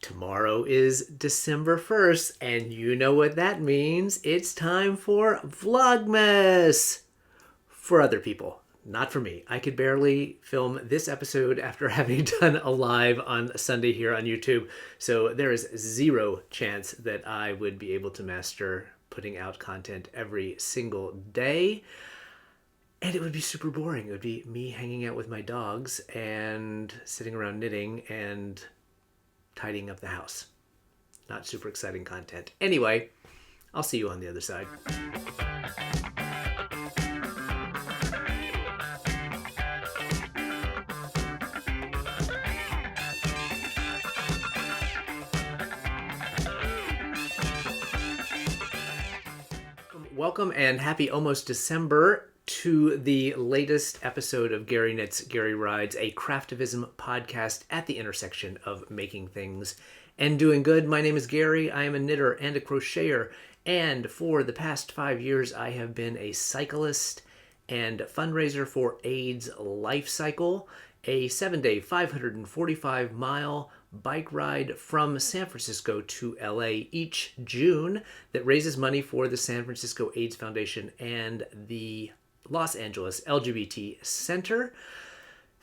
Tomorrow is December 1st, and you know what that means. It's time for Vlogmas! For other people, not for me. I could barely film this episode after having done a live on Sunday here on YouTube, so there is zero chance that I would be able to master putting out content every single day. And it would be super boring. It would be me hanging out with my dogs and sitting around knitting and tidying up the house. Not super exciting content. Anyway, I'll see you on the other side. Welcome and happy almost December to the latest episode of Gary Knits, Gary Rides, a Craftivism podcast at the intersection of making things and doing good. My name is Gary. I am a knitter and a crocheter, and for the past 5 years, I have been a cyclist and fundraiser for AIDS Lifecycle, a 7-day, 545-mile bike ride from San Francisco to LA each June that raises money for the San Francisco AIDS Foundation and the Los Angeles LGBT Center.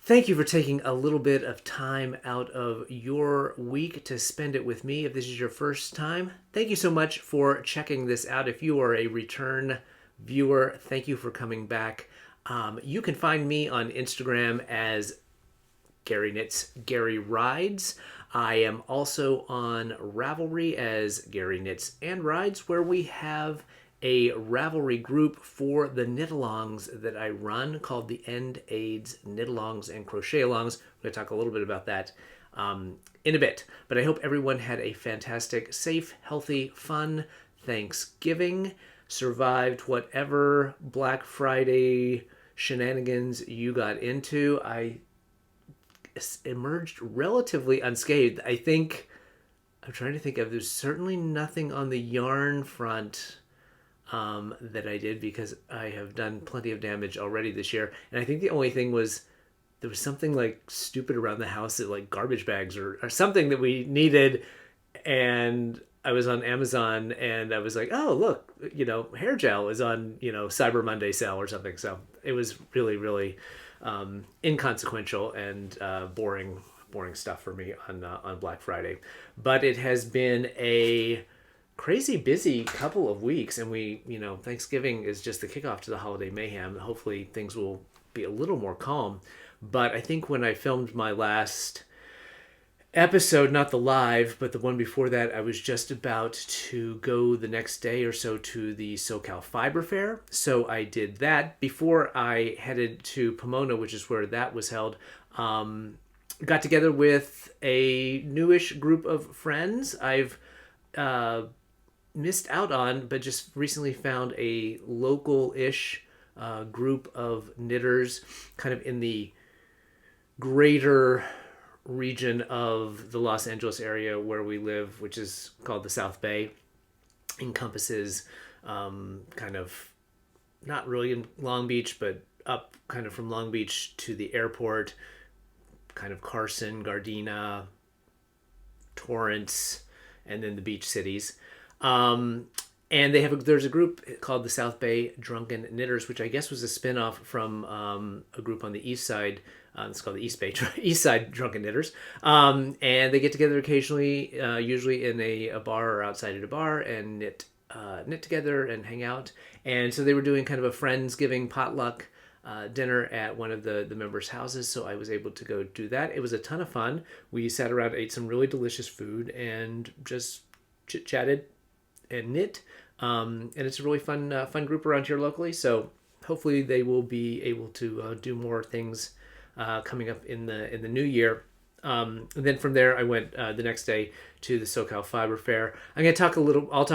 Thank you for taking a little bit of time out of your week to spend it with me. If this is your first time, thank you so much for checking this out. If you are a return viewer, thank you for coming back. You can find me on Instagram as Gary Knits, Gary Rides. I am also on Ravelry as Gary Knits and Rides, where we have a Ravelry group for the Knitalongs that I run called the End AIDS Knitalongs and Crochetalongs. We're going to talk a little bit about that in a bit. But I hope everyone had a fantastic, safe, healthy, fun Thanksgiving, survived whatever Black Friday shenanigans you got into. I emerged relatively unscathed. I'm trying to think of, there's certainly nothing on the yarn front that I did, because I have done plenty of damage already this year. And I think the only thing was there was something like stupid around the house, that like garbage bags or something that we needed. And I was on Amazon and I was like, oh, look, hair gel is on, Cyber Monday sale or something. So it was really, really inconsequential and boring stuff for me on Black Friday. But it has been a crazy busy couple of weeks, and Thanksgiving is just the kickoff to the holiday mayhem. Hopefully things will be a little more calm. But I think when I filmed my last episode, not the live, but the one before that, I was just about to go the next day or so to the SoCal Fiber Fair. So I did that before I headed to Pomona, which is where that was held. Got together with a newish group of friends I've missed out on, but just recently found a local-ish group of knitters kind of in the greater region of the Los Angeles area where we live, which is called the South Bay. Encompasses kind of not really in Long Beach, but up kind of from Long Beach to the airport, kind of Carson, Gardena, Torrance, and then the beach cities. And there's a group called the South Bay Drunken Knitters, which I guess was a spinoff from a group on the east side. It's called the East Side Drunken Knitters. And they get together occasionally, usually in a bar or outside at a bar, and knit together and hang out. And so they were doing kind of a Friendsgiving potluck dinner at one of the members' houses, so I was able to go do that. It was a ton of fun. We sat around, ate some really delicious food, and just chit-chatted and knit. And it's a really fun group around here locally, so hopefully they will be able to do more things coming up in the new year. And then from there, I went the next day to the SoCal Fiber Fair. I'll talk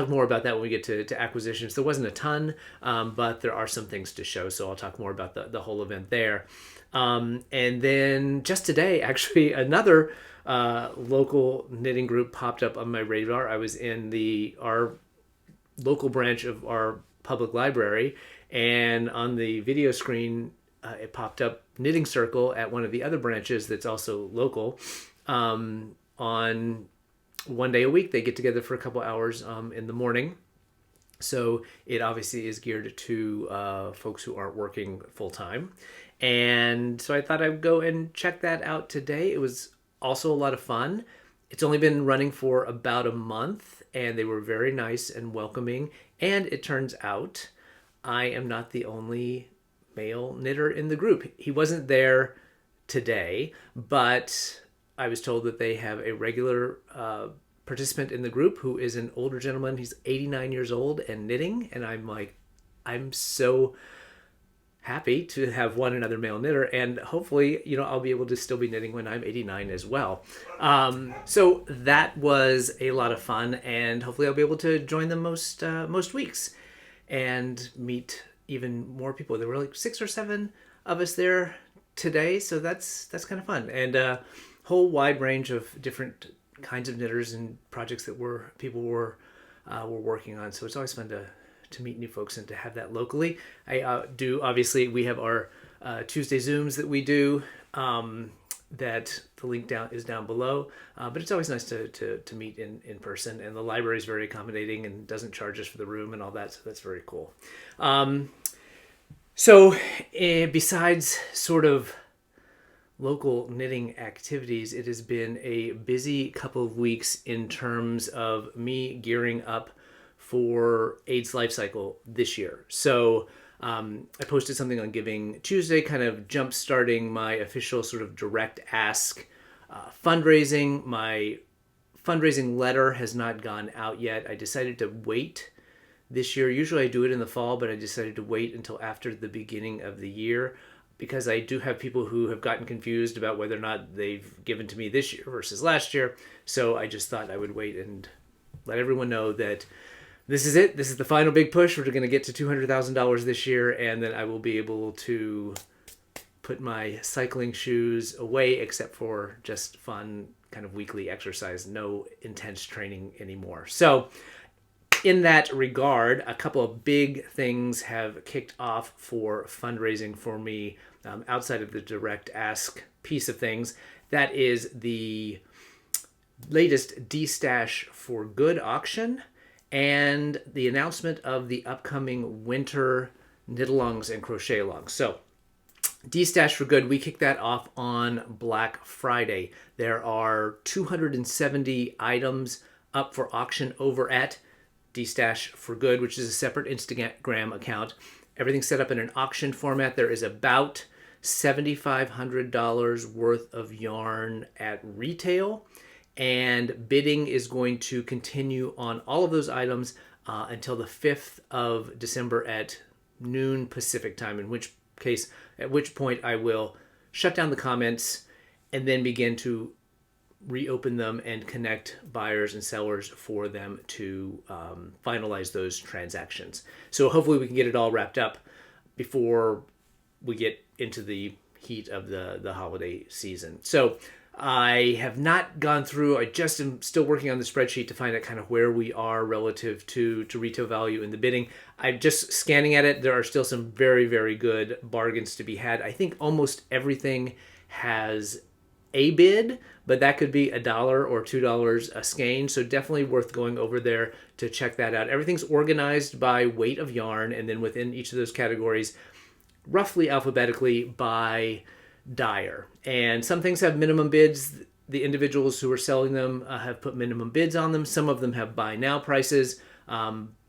more about that when we get to Acquisitions. There wasn't a ton, but there are some things to show, so I'll talk more about the whole event there. And then just today, actually, another local knitting group popped up on my radar. I was in our local branch of our public library, and on the video screen, it popped up Knitting Circle at one of the other branches that's also local, on one day a week. They get together for a couple hours in the morning. So it obviously is geared to folks who aren't working full time. And so I thought I'd go and check that out today. It was also a lot of fun. It's only been running for about a month, and they were very nice and welcoming. And it turns out I am not the only male knitter in the group. He wasn't there today, but I was told that they have a regular participant in the group who is an older gentleman. He's 89 years old and knitting, and I'm like, I'm so happy to have another male knitter, and hopefully, I'll be able to still be knitting when I'm 89 as well. So that was a lot of fun, and hopefully I'll be able to join them most weeks and meet even more people. There were like 6 or 7 of us there today, so that's kind of fun, and a whole wide range of different kinds of knitters and projects that people were working on. So it's always fun to meet new folks and to have that locally. Obviously we have our Tuesday Zooms that we do, that the link is down below, but it's always nice to meet in person, and the library is very accommodating and doesn't charge us for the room and all that, so that's very cool. Besides sort of local knitting activities, it has been a busy couple of weeks in terms of me gearing up for AIDS Lifecycle this year. So I posted something on Giving Tuesday, kind of jump-starting my official sort of direct ask fundraising. My fundraising letter has not gone out yet. I decided to wait this year. Usually I do it in the fall, but I decided to wait until after the beginning of the year, because I do have people who have gotten confused about whether or not they've given to me this year versus last year. So I just thought I would wait and let everyone know that this is it. This is the final big push. We're going to get to $200,000 this year, and then I will be able to put my cycling shoes away, except for just fun kind of weekly exercise, no intense training anymore. So in that regard, a couple of big things have kicked off for fundraising for me, outside of the direct ask piece of things. That is the latest Destash4Good auction and the announcement of the upcoming winter Knitalongs and Crochetalongs. So Destash4Good, we kicked that off on Black Friday. There are 270 items up for auction over at Destash4Good, which is a separate Instagram account. Everything's set up in an auction format. There is about $7,500 worth of yarn at retail, and bidding is going to continue on all of those items until the 5th of December at noon Pacific time, at which point I will shut down the comments and then begin to reopen them and connect buyers and sellers for them to finalize those transactions. So hopefully we can get it all wrapped up before we get into the heat of the holiday season. So I have not gone through, I just am still working on the spreadsheet to find out kind of where we are relative to retail value in the bidding. I'm just scanning at it. There are still some very, very good bargains to be had. I think almost everything has a bid, but that could be $1 or $2 a skein. So definitely worth going over there to check that out. Everything's organized by weight of yarn, and then within each of those categories, roughly alphabetically by dyer. And some things have minimum bids. The individuals who are selling them have put minimum bids on them. Some of them have buy now prices.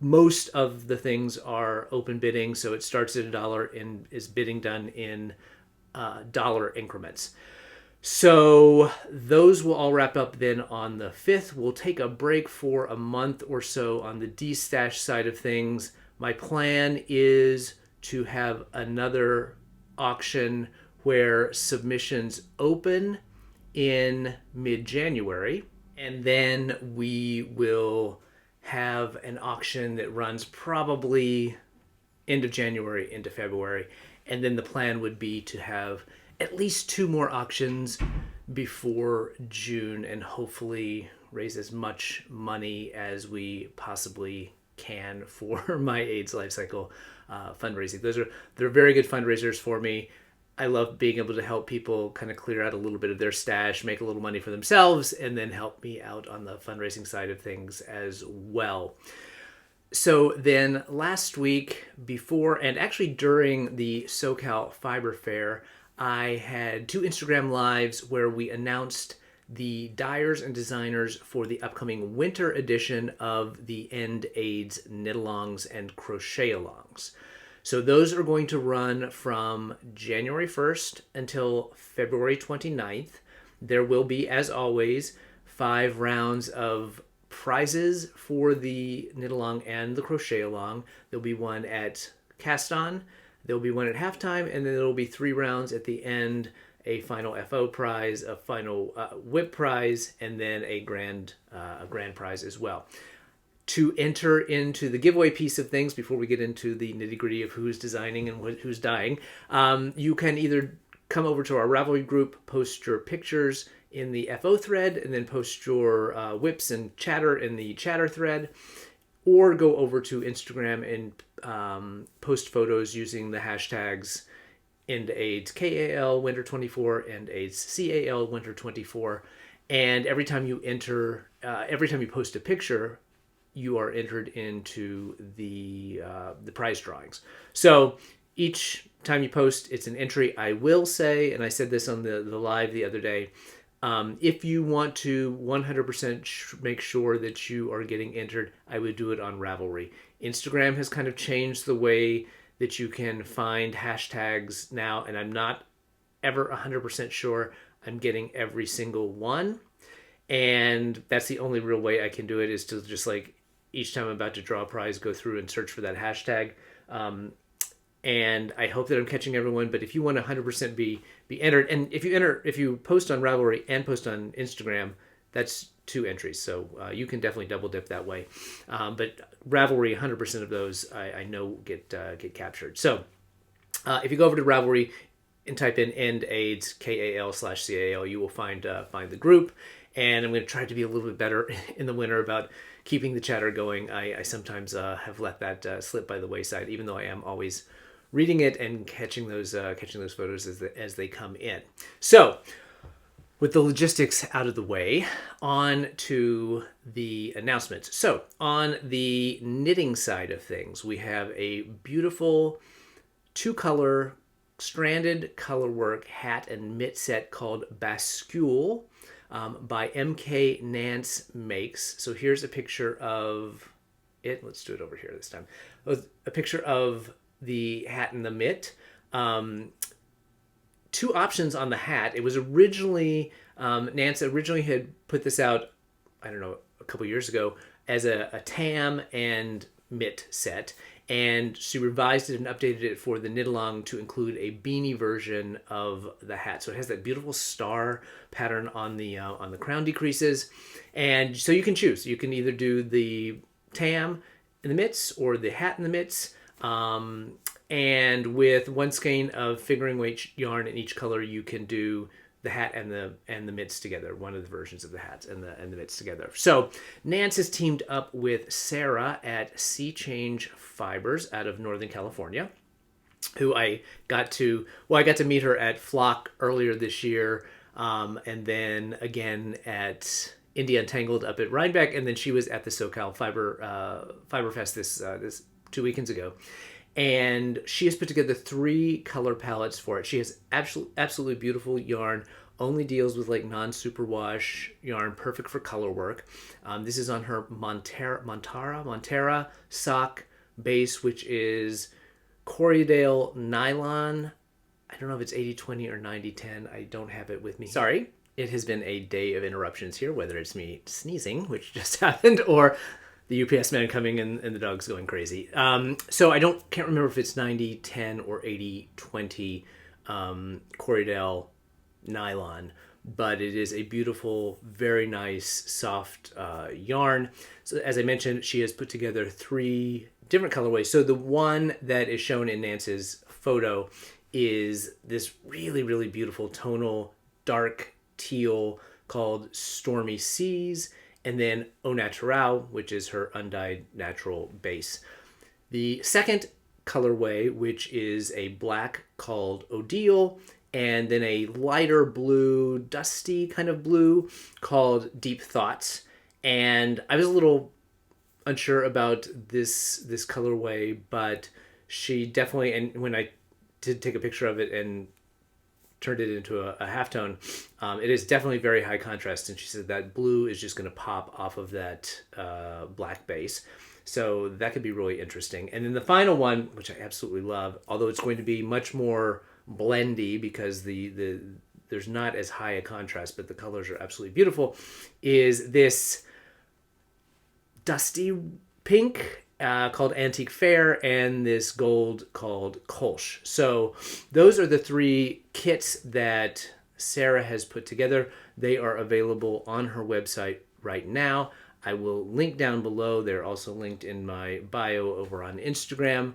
Most of the things are open bidding, so it starts at $1 and is bidding done in dollar increments. So those will all wrap up then on the 5th. We'll take a break for a month or so on the Destash side of things. My plan is to have another auction where submissions open in mid-January, and then we will have an auction that runs probably end of January into February, and then the plan would be to have at least 2 more auctions before June and hopefully raise as much money as we possibly can for my AIDS Lifecycle fundraising. They're very good fundraisers for me. I love being able to help people kind of clear out a little bit of their stash, make a little money for themselves, and then help me out on the fundraising side of things as well. So then last week, before and actually during the SoCal Fiber Fair, I had 2 Instagram lives where we announced the dyers and designers for the upcoming winter edition of the End AIDS Knitalongs and Crochetalongs. So those are going to run from January 1st until February 29th. There will be, as always, 5 rounds of prizes for the Knitalong and the Crochetalong. There'll be one at cast on, there'll be one at halftime, and then there'll be 3 rounds at the end, a final FO prize, a final whip prize, and then a grand prize as well. To enter into the giveaway piece of things, before we get into the nitty-gritty of who's designing and who's dying, you can either come over to our Ravelry group, post your pictures in the FO thread, and then post your whips and chatter in the chatter thread, or go over to Instagram and post photos using the hashtags EndAIDS KAL Winter 24 and AIDS CAL Winter 24. And every time you post a picture, you are entered into the prize drawings. So each time you post, it's an entry. I will say, and I said this on the live the other day, if you want to 100% make sure that you are getting entered, I would do it on Ravelry. Instagram has kind of changed the way that you can find hashtags now, and I'm not ever 100% sure I'm getting every single one. And that's the only real way I can do it, is to just like each time I'm about to draw a prize, go through and search for that hashtag. And I hope that I'm catching everyone. But if you want to 100% be entered, and if you post on Ravelry and post on Instagram, that's 2 entries. So you can definitely double dip that way. But Ravelry, 100% of those I know get captured. So if you go over to Ravelry and type in EndAIDS KAL/CAL, you will find the group. And I'm going to try to be a little bit better in the winter about keeping the chatter going. I sometimes have let that slip by the wayside, even though I am always reading it and catching those photos as they come in. So, with the logistics out of the way, on to the announcements. So, on the knitting side of things, we have a beautiful 2-color stranded colorwork hat and mitt set called Bascule by MK Nance Makes. So here's a picture of it. Let's do it over here this time. A picture of the hat and the mitt. 2 options on the hat. It was originally, Nance originally had put this out, I don't know, a couple years ago as a tam and mitt set. And she revised it and updated it for the Knitalong to include a beanie version of the hat. So it has that beautiful star pattern on the crown decreases. And so you can choose. You can either do the tam in the mitts or the hat in the mitts. And with 1 skein of figuring weight yarn in each color, you can do the hat and the mitts together, one of the versions of the hats and the mitts together. So Nance has teamed up with Sarah at Sea Change Fibers out of Northern California, who I got to meet her at Flock earlier this year, and then again at India Untangled up at Rhinebeck, and then she was at the SoCal Fiber Fest this 2 weekends ago. And she has put together 3 color palettes for it. She has absolutely beautiful yarn, only deals with like non-superwash yarn, perfect for color work. This is on her Montera sock base, which is Corriedale nylon. I don't know if it's 80-20 or 90-10. I don't have it with me. Sorry. It has been a day of interruptions here, whether it's me sneezing, which just happened, or the UPS man coming and the dog's going crazy. So I can't remember if it's 90-10 or 80-20 Corriedale nylon, but it is a beautiful, very nice, soft yarn. So as I mentioned, she has put together 3 different colorways. So the one that is shown in Nance's photo is this really, really beautiful tonal dark teal called Stormy Seas, and then Au Natural, which is her undyed natural base. The second colorway, which is a black called Odile, and then a lighter blue, dusty kind of blue called Deep Thoughts. And I was a little unsure about this colorway, but she definitely, and when I did take a picture of it and turned it into a halftone, it is definitely very high contrast, and she said that blue is just going to pop off of that black base. So that could be really interesting. And then the final one, which I absolutely love, although it's going to be much more blendy because there's not as high a contrast, but the colors are absolutely beautiful, is this dusty pink called Antique Fair, and this gold called Kolsch. So those are the three kits that Sarah has put together. They are available on her website right now. I will link down below. They're also linked in my bio over on Instagram.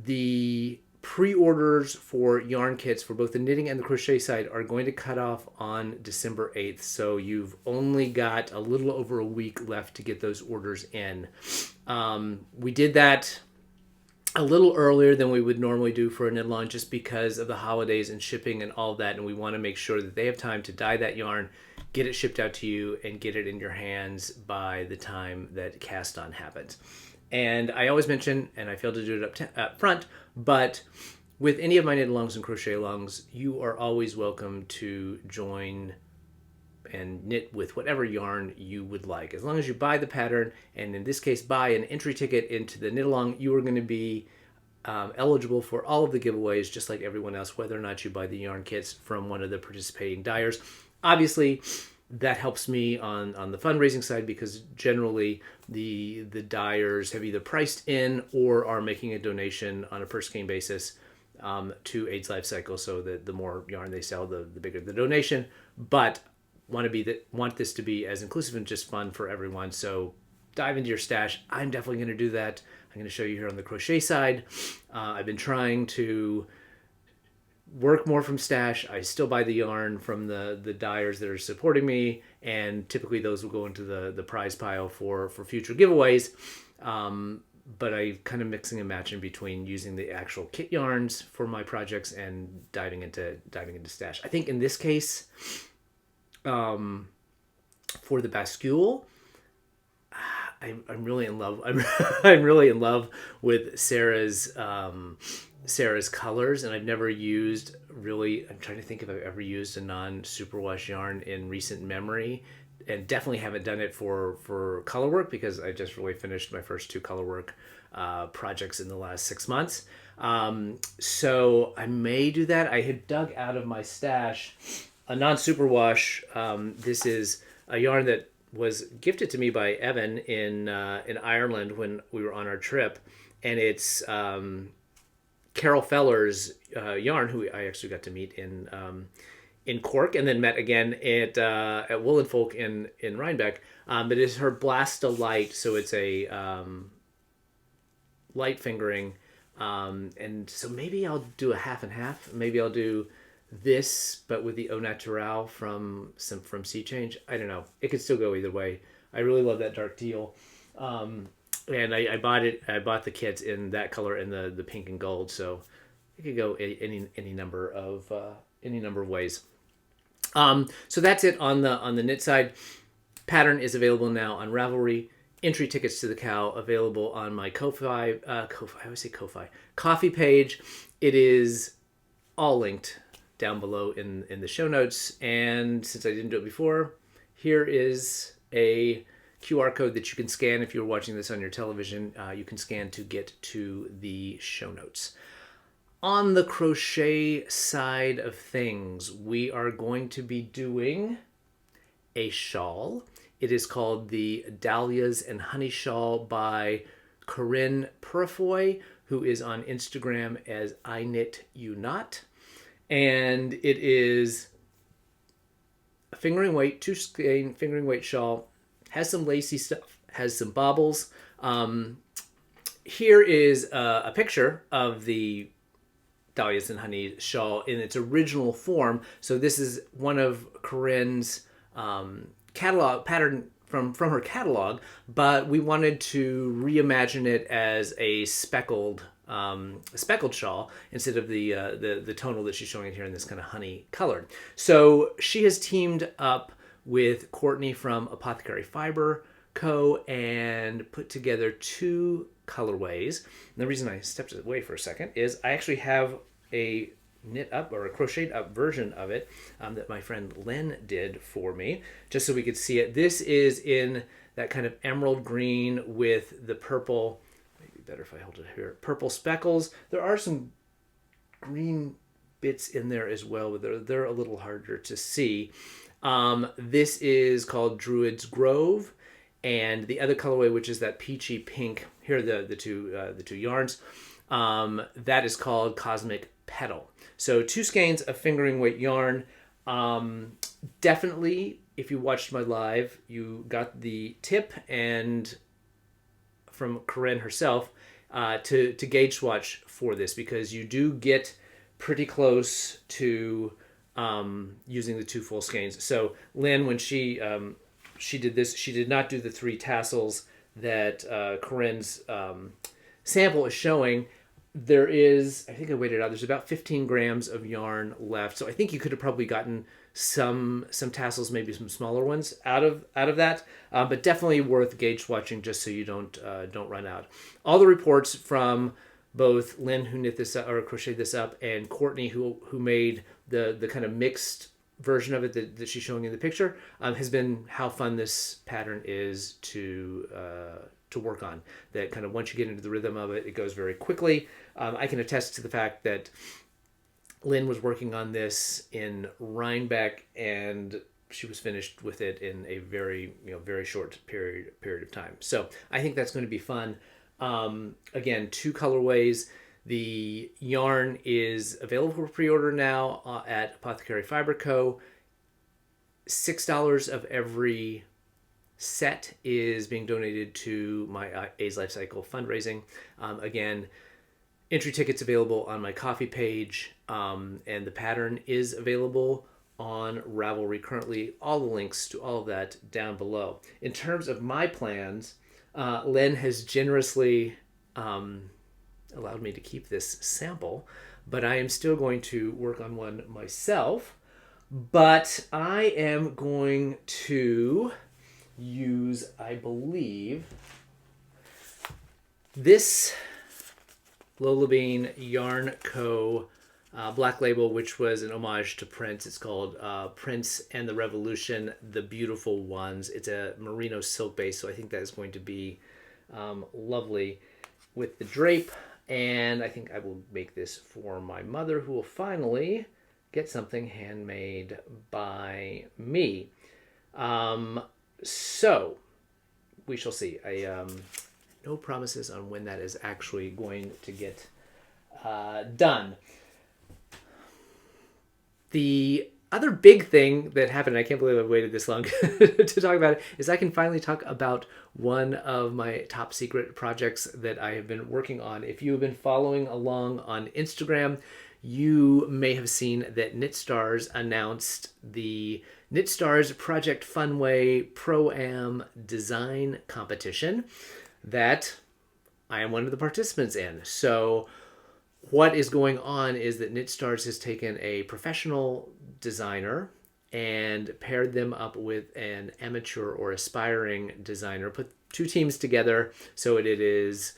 The pre-orders for yarn kits for both the knitting and the crochet side are going to cut off on December 8th. So you've only got a little over a week left to get those orders in. We did that a little earlier than we would normally do for a Knitalong just because of the holidays and shipping and all that. And we want to make sure that they have time to dye that yarn, get it shipped out to you, and get it in your hands by the time that cast on happens. And I always mention, and I fail to do it up front, but with any of my Knitalongs and Crochetalongs, you are always welcome to join and knit with whatever yarn you would like. As long as you buy the pattern, and in this case, buy an entry ticket into the Knitalong, you are going to be eligible for all of the giveaways, just like everyone else, whether or not you buy the yarn kits from one of the participating dyers. Obviously, that helps me on the fundraising side because generally the dyers have either priced in or are making a donation on a per skein basis to AIDS Lifecycle, so that the more yarn they sell, the bigger the donation. But want this to be as inclusive and just fun for everyone. So dive into your stash. I'm definitely going to do that. I'm going to show you here on the crochet side. I've been trying to work more from stash. I still buy the yarn from the dyers that are supporting me, and typically those will go into the prize pile for future giveaways. But I kind of mixing and matching between using the actual kit yarns for my projects and diving into stash. I think in this case, for the bascule, I'm really in love. I'm really in love with Sarah's colors, and I've never used really. I'm trying to think if I've ever used a non-superwash yarn in recent memory, and definitely haven't done it for color work because I just really finished my first 2 color work projects in the last 6 months. So I may do that. I had dug out of my stash a non-superwash. This is a yarn that was gifted to me by Evan in Ireland when we were on our trip, and it's Carol Feller's yarn, who I actually got to meet in Cork, and then met again at Woolen Folk in Rhinebeck. But it's her Blast of Light, so it's a light fingering, and so maybe I'll do a half and half. Maybe I'll do this, but with the Au Naturel from Sea Change. I don't know. It could still go either way. I really love that dark teal. And I bought it. I bought the kits in that color and the pink and gold, so it could go any number of ways. So that's it on the knit side. Pattern is available now on Ravelry. Entry tickets to the cow available on my Ko-Fi. I always say Ko-Fi coffee page. It is all linked down below in the show notes. And since I didn't do it before, here is a QR code that you can scan if you're watching this on your television. You can scan to get to the show notes. On the crochet side of things, we are going to be doing a shawl. It is called the Dahlias and Honey Shawl by Corinne Purifoy, who is on Instagram as I Knit You Not. And it is a fingering weight, 2 skein fingering weight shawl. Has some lacy stuff, has some bobbles. Here is a picture of the Dahlias and Honey shawl in its original form. So this is one of Corinne's catalog pattern from her catalog, but we wanted to reimagine it as a speckled speckled shawl instead of the tonal that she's showing it here in this kind of honey colored. So she has teamed up with Courtney from Apothecary Fiber Co. and put together 2 colorways. And the reason I stepped away for a second is I actually have a knit up or a crocheted up version of it that my friend Lynn did for me, just so we could see it. This is in that kind of emerald green with the purple, maybe better if I hold it here, purple speckles. There are some green bits in there as well, but they're a little harder to see. This is called Druid's Grove, and the other colorway, which is that peachy pink, here are the two yarns, that is called Cosmic Petal. So 2 skeins of fingering weight yarn. Definitely, if you watched my live, you got the tip and from Corinne herself to gauge swatch for this, because you do get pretty close to using the 2 full skeins. So Lynn, when she did this, she did not do the 3 tassels that Corinne's sample is showing. There is, I think I weighed it out, there's about 15 grams of yarn left. So I think you could have probably gotten some tassels, maybe some smaller ones out of that, but definitely worth gauge swatching just so you don't run out. All the reports from both Lynn, who knit this up or crocheted this up, and Courtney, who made the kind of mixed version of it that she's showing in the picture, has been how fun this pattern is to work on. That kind of once you get into the rhythm of it, it goes very quickly. I can attest to the fact that Lynn was working on this in Rhinebeck, and she was finished with it in a very short period of time. So I think that's going to be fun. Again, 2 colorways. The yarn is available for pre-order now at Apothecary Fiber Co. $6 of every set is being donated to my A's Lifecycle fundraising. Again, entry tickets available on my Ko-fi page, and the pattern is available on Ravelry currently. All the links to all of that down below. In terms of my plans, Len has generously allowed me to keep this sample, but I am still going to work on one myself. But I am going to use, I believe, this Lola Bean Yarn Co. Black Label, which was an homage to Prince. It's called Prince and the Revolution, The Beautiful Ones. It's a merino silk base, so I think that is going to be lovely with the drape. And I think I will make this for my mother, who will finally get something handmade by me. So we shall see. No promises on when that is actually going to get done. The other big thing that happened, I can't believe I've waited this long to talk about it, is I can finally talk about one of my top secret projects that I have been working on. If you have been following along on Instagram, you may have seen that Knitstars announced the Knitstars Project Funway Pro-Am Design Competition that I am one of the participants in. So what is going on is that Knitstars has taken a professional designer and paired them up with an amateur or aspiring designer, put 2 teams together. So it is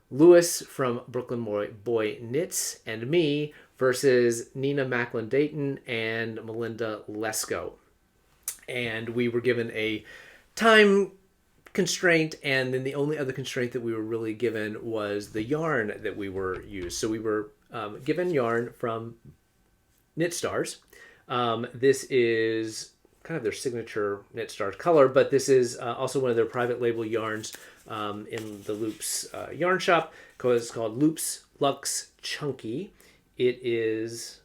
Lewis from Brooklyn Boy Knits and me versus Nina Macklin-Dayton and Melinda Lesko. And we were given a time constraint, and then the only other constraint that we were really given was the yarn that we were used. So we were given yarn from Knitstars. This is kind of their signature Knitstars color, but this is also one of their private label yarns in the Loops yarn shop. It's called Loops Luxe Chunky. It is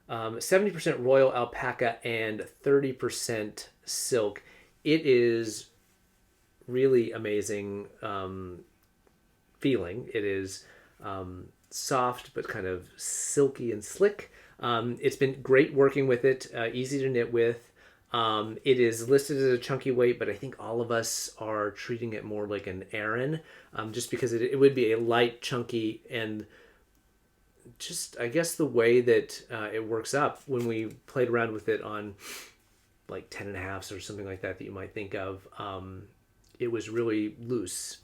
70% royal alpaca and 30% silk. It is really amazing feeling. It is soft but kind of silky and slick. It's been great working with it, easy to knit with. It is listed as a chunky weight, but I think all of us are treating it more like an Aran, just because it would be a light, chunky, and just, I guess, the way that it works up when we played around with it on like 10.5s or something like that you might think of, it was really loose.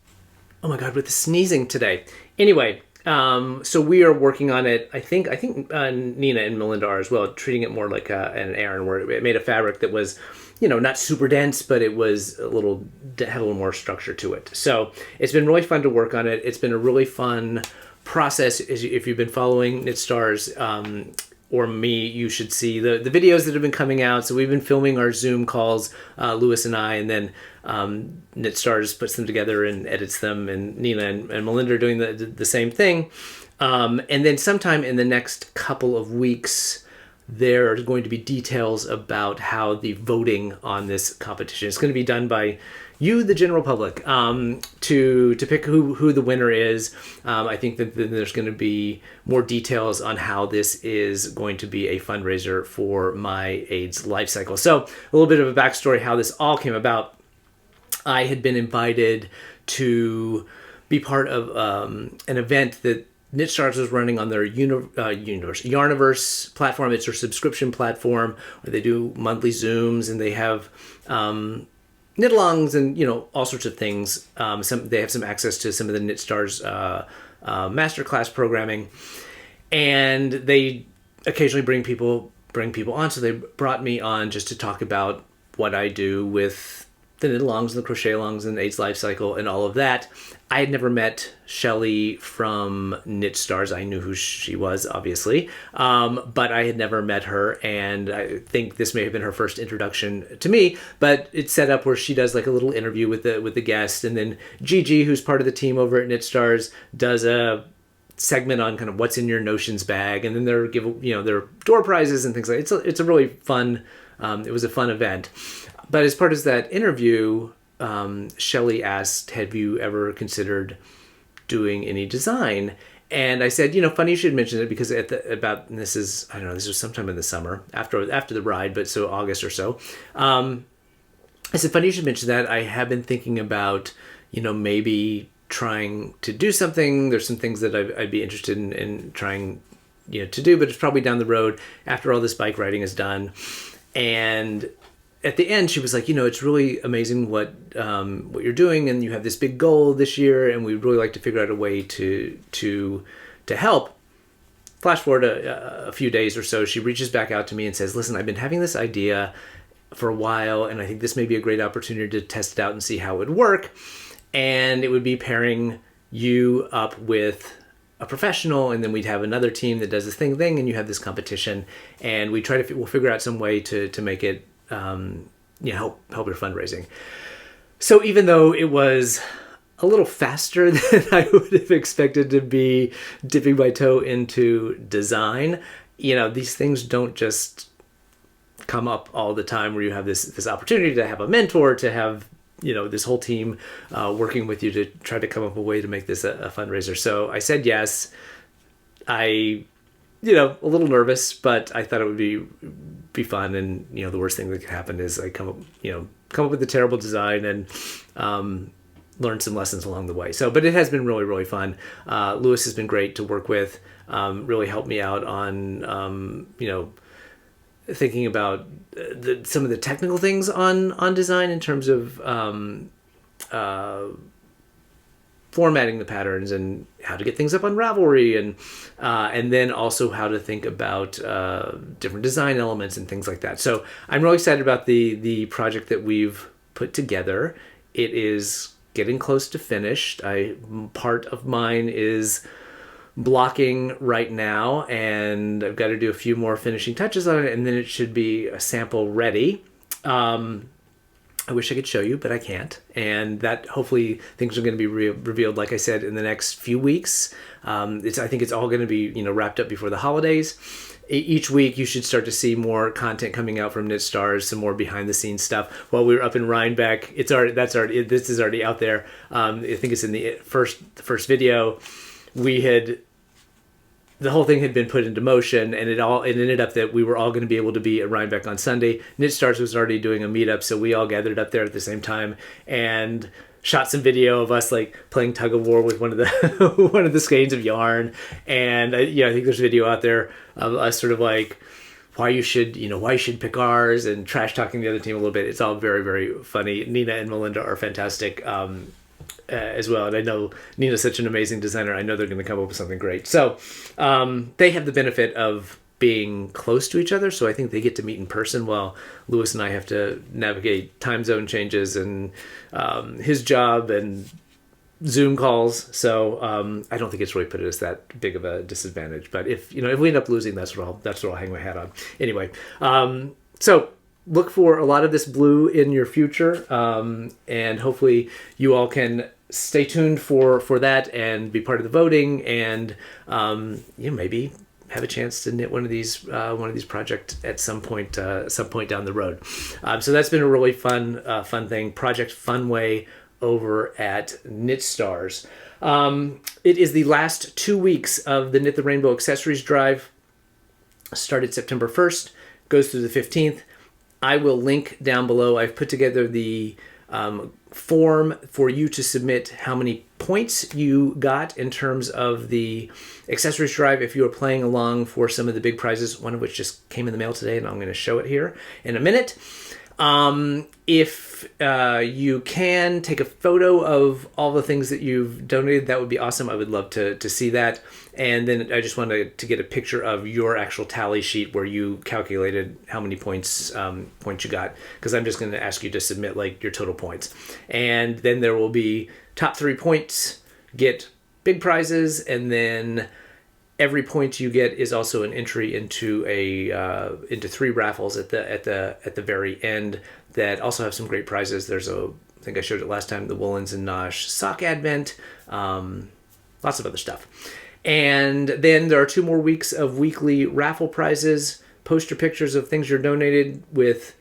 Oh my God, with the sneezing today. Anyway, so we are working on it. I think Nina and Melinda are as well, treating it more like an Aran, where it made a fabric that was, not super dense, but it was had a little more structure to it. So it's been really fun to work on it. It's been a really fun process. If you've been following Knitstars, or me, you should see the videos that have been coming out. So we've been filming our Zoom calls, Lewis and I, and then Knitstars puts them together and edits them, and Nina and Melinda are doing the same thing. And then sometime in the next couple of weeks, there are going to be details about how the voting on this competition is going to be done by you, the general public, to pick who the winner is. I think that there's going to be more details on how this is going to be a fundraiser for my AIDS Lifecycle. So a little bit of a backstory how this all came about. I had been invited to be part of an event that Knitstars was running on their Yarniverse platform. It's their subscription platform where they do monthly Zooms, and they have Knitalongs and all sorts of things. They have some access to some of the Knitstars masterclass programming, and they occasionally bring people on. So they brought me on just to talk about what I do with the Knitalongs and the Crochetalongs and AIDS Lifecycle and all of that. I had never met Shelly from Knitstars. I knew who she was, obviously, but I had never met her, and I think this may have been her first introduction to me. But it's set up where she does like a little interview with the guest, and then Gigi, who's part of the team over at Knitstars, does a segment on kind of what's in your notions bag, and then they're their door prizes and things like that. It's a really fun. It was a fun event. But as part of that interview, Shelly asked, have you ever considered doing any design? And I said, funny you should mention it, because this was sometime in the summer after the ride, but so August or so. I said, funny you should mention that. I have been thinking about, maybe trying to do something. There's some things that I'd be interested in trying, to do, but it's probably down the road after all this bike riding is done. And at the end, she was like, it's really amazing what you're doing, and you have this big goal this year, and we'd really like to figure out a way to help. Flash forward a few days or so, she reaches back out to me and says, listen, I've been having this idea for a while, and I think this may be a great opportunity to test it out and see how it would work. And it would be pairing you up with a professional, and then we'd have another team that does this thing, and you have this competition, and we'll figure out some way to make it help your fundraising. So even though it was a little faster than I would have expected to be dipping my toe into design, these things don't just come up all the time, where you have this opportunity to have a mentor, to have this whole team working with you to try to come up with a way to make this a fundraiser. So I said yes. a little nervous, but I thought it would be fun. And the worst thing that could happen is I come up with a terrible design and learn some lessons along the way. But it has been really, really fun. Lewis has been great to work with. Really helped me out on thinking about some of the technical things on design in terms of formatting the patterns and how to get things up on Ravelry, and then also how to think about different design elements and things like that. So I'm really excited about the project that we've put together. It is getting close to finished. Part of mine is blocking right now, and I've got to do a few more finishing touches on it, and then it should be a sample ready. I wish I could show you, but I can't. And that hopefully things are going to be revealed, like I said, in the next few weeks. I think it's all going to be wrapped up before the holidays. Each week you should start to see more content coming out from Knitstars, some more behind the scenes stuff. While we were up in Rhinebeck, this is already out there. I think it's in the first video. We had the whole thing had been put into motion, and it ended up that we were all going to be able to be at Rhinebeck on Sunday. Knitstars was already doing a meetup, so we all gathered up there at the same time and shot some video of us like playing tug of war with one of the one of the skeins of yarn. And I think there's a video out there of us sort of like why you should pick ours, and trash talking the other team a little bit. It's all very, very funny. Nina and Melinda are fantastic as well, and I know Nina's such an amazing designer. I know they're going to come up with something great. So they have the benefit of being close to each other, so I think they get to meet in person, while Lewis and I have to navigate time zone changes and his job and Zoom calls. So I don't think it's really put us that big of a disadvantage. But if we end up losing, that's what I'll hang my hat on. Anyway, so look for a lot of this blue in your future, and hopefully you all can stay tuned for that and be part of the voting, and maybe have a chance to knit one of these projects at some point down the road. So that's been a really fun thing. Project Funway over at Knitstars. It is the last 2 weeks of the Knit the Rainbow Accessories Drive. Started September 1st, goes through the 15th. I will link down below. I've put together the form for you to submit how many points you got in terms of the accessories drive if you are playing along for some of the big prizes, one of which just came in the mail today, and I'm going to show it here in a minute. If you can take a photo of all the things that you've donated, that would be awesome. I would love to see that. And then I just wanted to get a picture of your actual tally sheet where you calculated how many points you got, because I'm just going to ask you to submit like your total points. And then there will be top 3 points get big prizes, and then every point you get is also an entry into into 3 raffles at the very end that also have some great prizes. There's I think I showed it last time, the Woolens and Nosh sock advent, lots of other stuff. And then there are 2 more weeks of weekly raffle prizes. Post your pictures of things you're donated with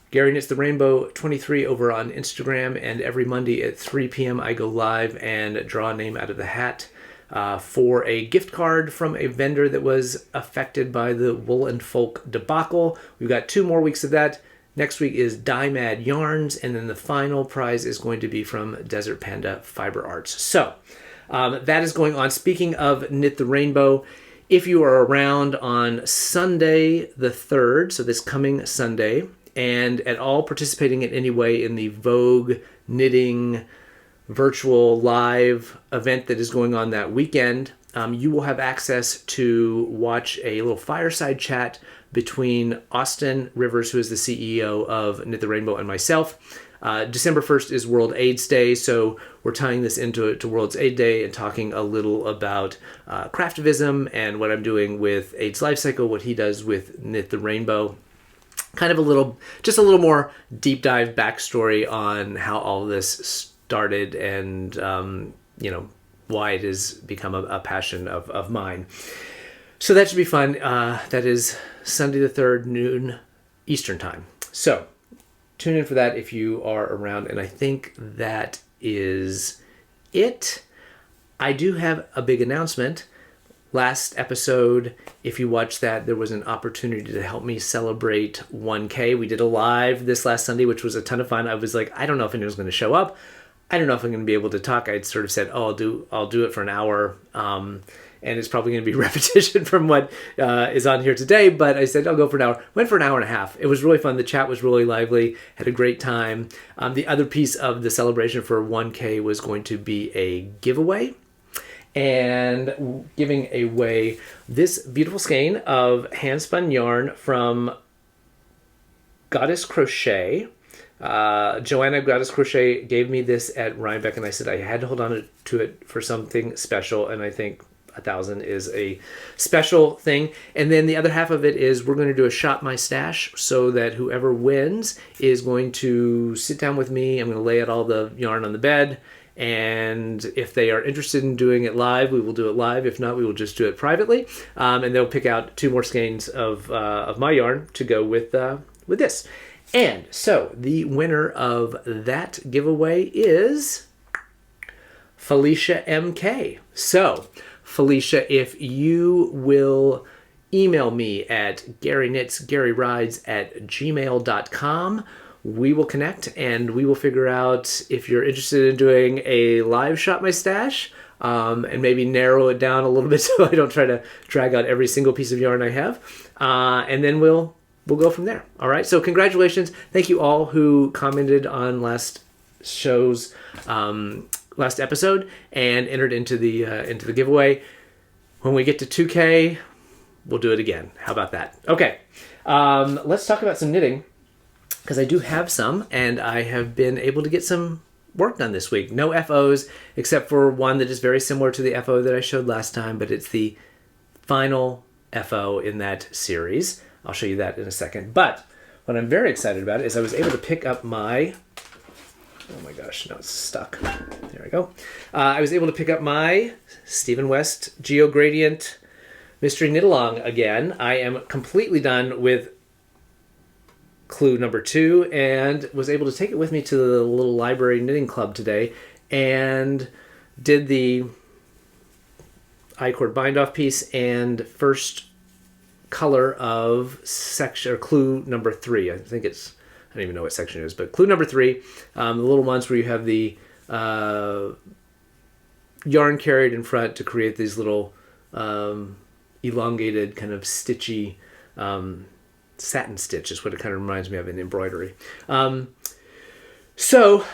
Gary Knits the Rainbow 23 over on Instagram, and every Monday at 3 p.m. I go live and draw a name out of the hat for a gift card from a vendor that was affected by the Wool and Folk debacle. We've got 2 more weeks of that. Next week is Dye Mad Yarns, and then the final prize is going to be from Desert Panda Fiber Arts. So that is going on. Speaking of Knit the Rainbow, if you are around on Sunday the 3rd, so this coming Sunday, and at all participating in any way in the Vogue Knitting virtual live event that is going on that weekend, you will have access to watch a little fireside chat between Austin Rivers, who is the CEO of Knit the Rainbow, and myself. December 1st is World AIDS Day, so we're tying this into World AIDS Day and talking a little about Craftivism and what I'm doing with AIDS Lifecycle, what he does with Knit the Rainbow. Kind of a little more deep dive backstory on how all this started and why it has become a passion of mine. So that should be fun. That is Sunday the 3rd, noon Eastern time. So tune in for that if you are around. And I think that is it. I do have a big announcement. Last episode, if you watched that, there was an opportunity to help me celebrate 1K. We did a live this last Sunday, which was a ton of fun. I was like, I don't know if anyone's going to show up. I don't know if I'm going to be able to talk. I'd sort of said, I'll do it for an hour. And it's probably going to be repetition from what is on here today. But I said, I'll go for an hour. Went for an hour and a half. It was really fun. The chat was really lively. Had a great time. The other piece of the celebration for 1K was going to be a giveaway. And giving away this beautiful skein of hand-spun yarn from Goddess Crochet. Joanna Goddess Crochet gave me this at Rhinebeck, and I said I had to hold on to it for something special, and I think 1,000 is a special thing. And then the other half of it is we're going to do a Shop My Stash, so that whoever wins is going to sit down with me. I'm going to lay out all the yarn on the bed, and if they are interested in doing it live, we will do it live. If not, we will just do it privately, and they'll pick out 2 more skeins of my yarn to go with this. And so the winner of that giveaway is Felicia MK. So Felicia, if you will email me at garyknitsgaryrides@gmail.com, we will connect and we will figure out if you're interested in doing a live Shop My Stash, and maybe narrow it down a little bit so I don't try to drag out every single piece of yarn I have. And then we'll go from there. All right. So congratulations. Thank you all who commented on last episode and entered into the giveaway. When we get to 2K, we'll do it again. How about that? Okay. Let's talk about some knitting, because I do have some, and I have been able to get some work done this week. No FOs, except for one that is very similar to the FO that I showed last time, but it's the final FO in that series. I'll show you that in a second. But what I'm very excited about is I was able to pick up my... Oh my gosh, no, it's stuck. There we go. I was able to pick up my Stephen West Geo Gradient Mystery Knitalong again. I am completely done with clue number 2 and was able to take it with me to the little library knitting club today and did the I-cord bind off piece and first color of section or clue number 3. I think it's, I don't even know what section it is, but clue number 3, the little ones where you have the yarn carried in front to create these little elongated kind of stitchy satin stitch is what it kind of reminds me of in embroidery. So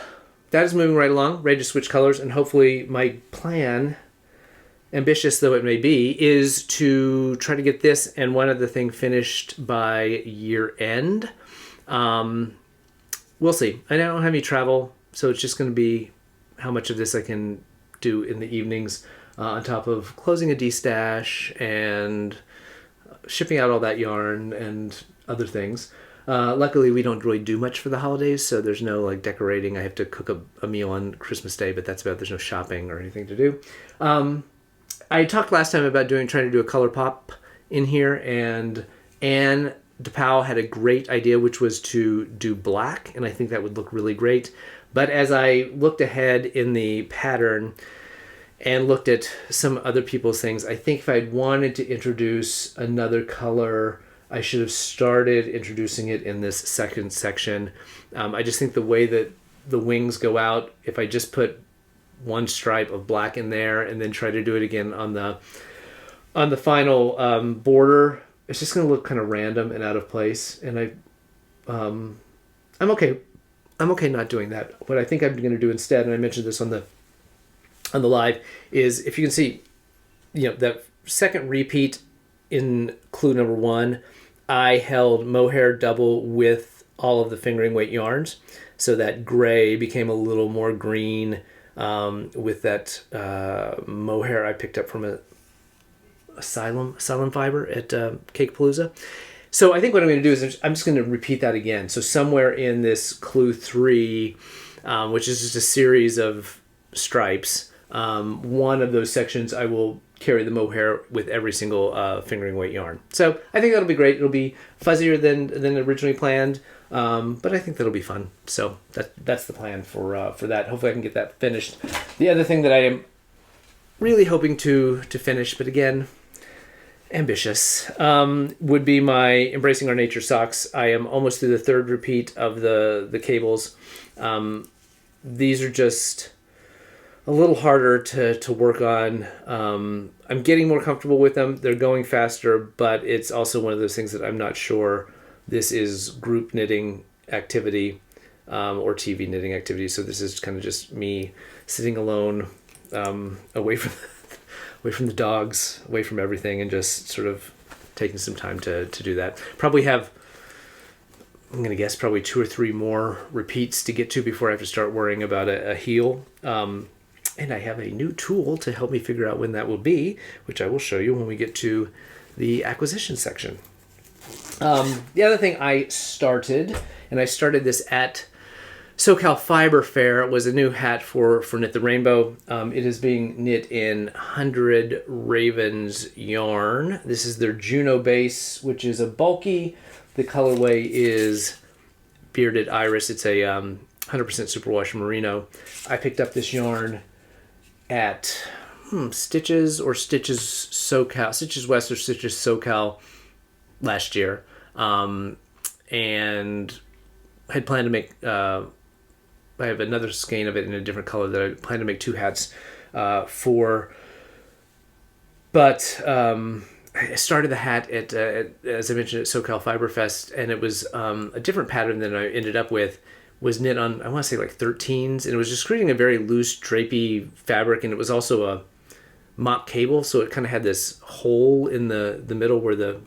that is moving right along, ready to switch colors, and hopefully my plan, ambitious though it may be, is to try to get this and one other thing finished by year end. We'll see. I don't have any travel, so it's just going to be how much of this I can do in the evenings, on top of closing a D-stash and shipping out all that yarn and other things. Luckily, we don't really do much for the holidays, so there's no like decorating. I have to cook a meal on Christmas Day, but that's about, there's no shopping or anything to do. I talked last time about trying to do a color pop in here, and Anne DePauw had a great idea, which was to do black, and I think that would look really great. But as I looked ahead in the pattern and looked at some other people's things, I think if I'd wanted to introduce another color, I should have started introducing it in this second section. I just think the way that the wings go out, if I just put one stripe of black in there and then try to do it again on the final border, it's just going to look kind of random and out of place. And I'm okay not doing that. What I think I'm going to do instead, and I mentioned this on the live, is if you can see, that second repeat in clue number 1, I held mohair double with all of the fingering weight yarns, so that gray became a little more green with that mohair I picked up from a Asylum fiber at Cakepalooza. So I think what I'm going to do is I'm just going to repeat that again. So somewhere in this clue 3, which is just a series of stripes, one of those sections I will carry the mohair with every single fingering weight yarn. So I think that'll be great. It'll be fuzzier than originally planned, but I think that'll be fun. So that's the plan for that. Hopefully I can get that finished. The other thing that I am really hoping to finish, but again, ambitious, would be my Embracing Our Nature socks. I am almost through the 3rd repeat of the cables. These are just a little harder to work on. I'm getting more comfortable with them. They're going faster, but it's also one of those things that I'm not sure this is group knitting activity or TV knitting activity. So this is kind of just me sitting alone, away from the dogs, away from everything, and just sort of taking some time to do that. Probably have, I'm going to guess, probably 2 or 3 more repeats to get to before I have to start worrying about a heel. And I have a new tool to help me figure out when that will be, which I will show you when we get to the acquisition section. The other thing I started this at SoCal Fiber Fair, was a new hat for Knit the Rainbow. It is being knit in 100 Ravens yarn. This is their Juno base, which is a bulky. The colorway is Bearded Iris. It's a 100% superwash merino. I picked up this yarn at Stitches or Stitches SoCal, Stitches West or Stitches SoCal last year, and had planned to make. I have another skein of it in a different color that I plan to make 2 hats for. But I started the hat at as I mentioned, at SoCal Fiber Fest, and it was a different pattern than I ended up with. Was knit on, I want to say, like 13s, and it was just creating a very loose drapey fabric, and it was also a mock cable, so it kind of had this hole in the middle where the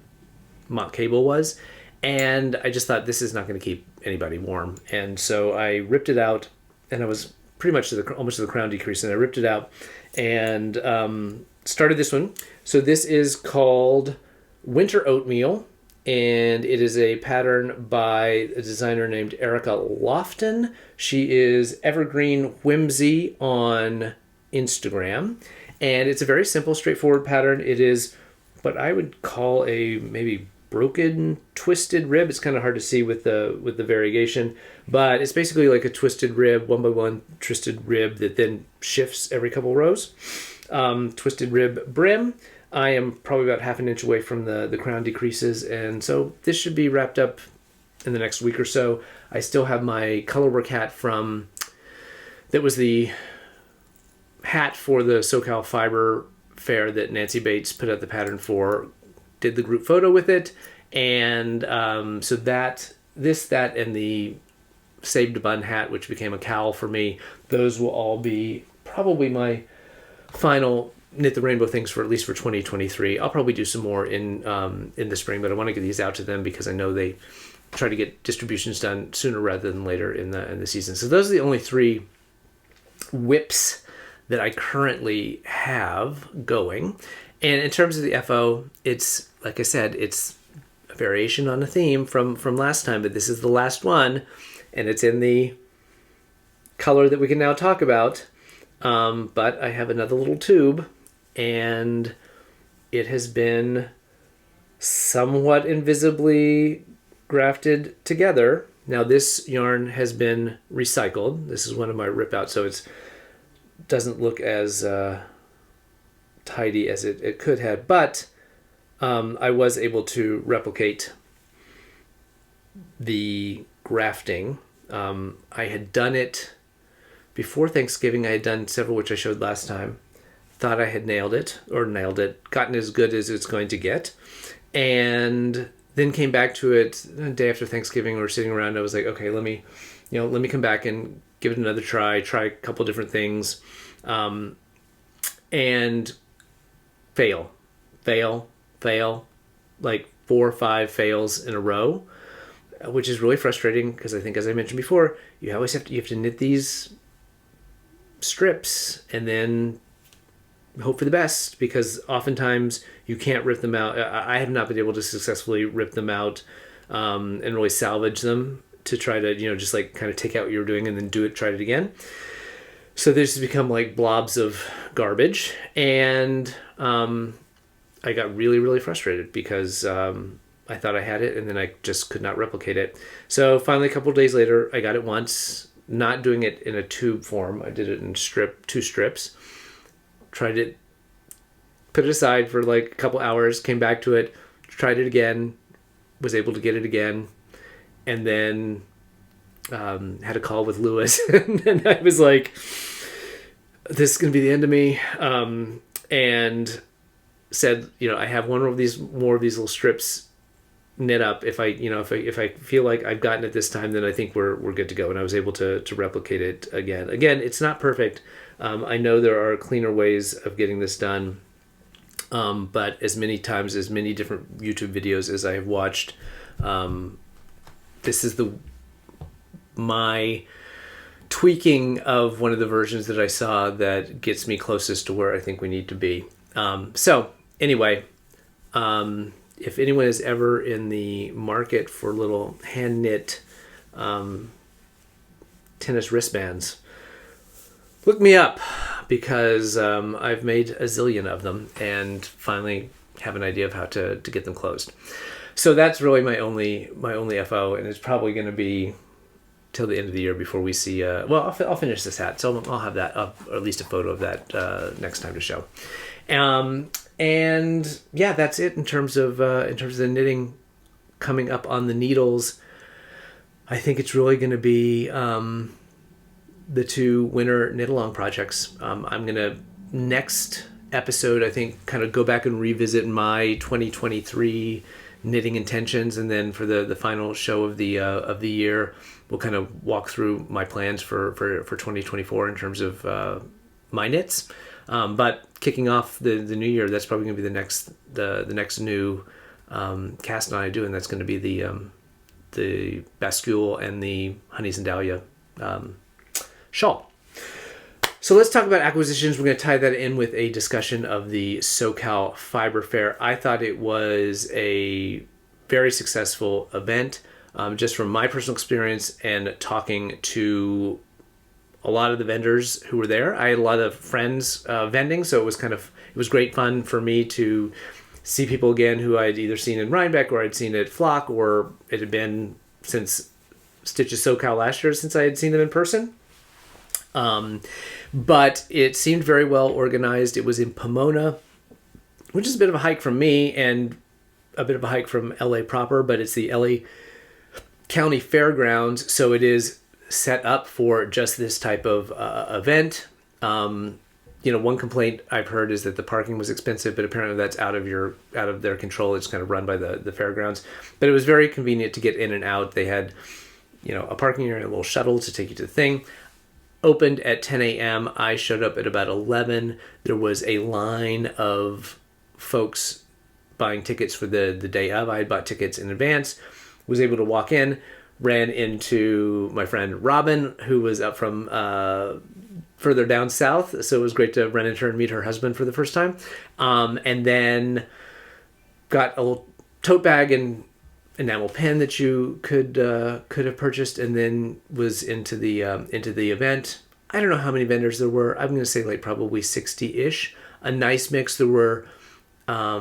mock cable was, and I just thought, this is not going to keep anybody warm, and so I ripped it out, and I was pretty much almost to the crown decrease, and I ripped it out and started this one. So this is called Winter Oatmeal, and it is a pattern by a designer named Erica Lofton. She is Evergreen Whimsy on Instagram, and it's a very simple, straightforward pattern. It is what I would call a maybe broken twisted rib. It's kind of hard to see with the variegation, but it's basically like a twisted rib, 1x1 twisted rib that then shifts every couple rows. Twisted rib brim. I am probably about 1/2 inch away from the crown decreases, and so this should be wrapped up in the next week or so. I still have my colorwork hat that was the hat for the SoCal Fiber Fair that Nancy Bates put out the pattern for, did the group photo with it, and so that and the saved bun hat, which became a cowl for me, those will all be probably my final Knit the Rainbow things for at least for 2023. I'll probably do some more in the spring, but I want to get these out to them because I know they try to get distributions done sooner rather than later in the season. So those are the only 3 whips that I currently have going. And in terms of the FO, it's, like I said, it's a variation on a theme from last time, but this is the last one, and it's in the color that we can now talk about. But I have another little tube, and it has been somewhat invisibly grafted together. Now this yarn has been recycled. This is one of my rip outs, so it doesn't look as tidy as it could have, but I was able to replicate the grafting. I had done it before Thanksgiving. I had done several, which I showed last time. Thought I had nailed it, gotten as good as it's going to get, and then came back to it the day after Thanksgiving. We were sitting around, I was like, okay, let me come back and give it another try a couple different things, and fail, like 4 or 5 fails in a row, which is really frustrating because I think, as I mentioned before, you have to knit these strips and then hope for the best, because oftentimes you can't rip them out. I have not been able to successfully rip them out and really salvage them to try to, just like kind of take out what you're doing and then try it again. So this has become like blobs of garbage, and I got really, really frustrated because I thought I had it and then I just could not replicate it. So finally, a couple of days later, I got it once, not doing it in a tube form. I did it in 2 strips. Tried it, put it aside for like a couple hours, came back to it, tried it again, was able to get it again, and then had a call with Lewis, and I was like, this is going to be the end of me, and said, I have more of these little strips knit up. If I feel like I've gotten it this time, then I think we're good to go. And I was able to replicate it again. Again, it's not perfect. I know there are cleaner ways of getting this done. But as many different YouTube videos as I have watched, this is my tweaking of one of the versions that I saw that gets me closest to where I think we need to be. So anyway, if anyone is ever in the market for little hand knit tennis wristbands, look me up, because I've made a zillion of them and finally have an idea of how to get them closed. So that's really my only FO, and it's probably going to be till the end of the year before we see. Well, I'll finish this hat, so I'll have that up, or at least a photo of that next time to show. And yeah, that's it in terms of the knitting coming up on the needles. I think it's really going to be the two winter knit-along projects. I'm going to, next episode, I think, kind of go back and revisit my 2023 knitting intentions, and then for the final show of the year, we'll kind of walk through my plans for 2024 in terms of my knits. But kicking off the new year, that's probably going to be the next new cast on I do, and that's going to be the bascule and the Honeys and Dahlia shawl. So let's talk about acquisitions. We're going to tie that in with a discussion of the SoCal Fiber Fair. I thought it was a very successful event, just from my personal experience and talking to a lot of the vendors who were there. I had a lot of friends vending, so it was great fun for me to see people again who I'd either seen in Rhinebeck or I'd seen at Flock, or it had been since Stitches SoCal last year since I had seen them in person. But it seemed very well organized. It was in Pomona, which is a bit of a hike from me and a bit of a hike from LA proper, but it's the LA County Fairgrounds, so it is set up for just this type of event. One complaint I've heard is that the parking was expensive, but apparently that's out of their control. It's kind of run by the fairgrounds, but it was very convenient to get in and out. They had, a parking area, a little shuttle to take you to the thing. Opened at 10 a.m. I showed up at about 11. There was a line of folks buying tickets for the day of. I had bought tickets in advance, was able to walk in, ran into my friend Robin, who was up from further down south. So it was great to run into her and meet her husband for the first time. And then got a little tote bag and enamel pen that you could have purchased, and then was into the event. I don't know how many vendors there were. I'm going to say like probably 60-ish. A nice mix. There were a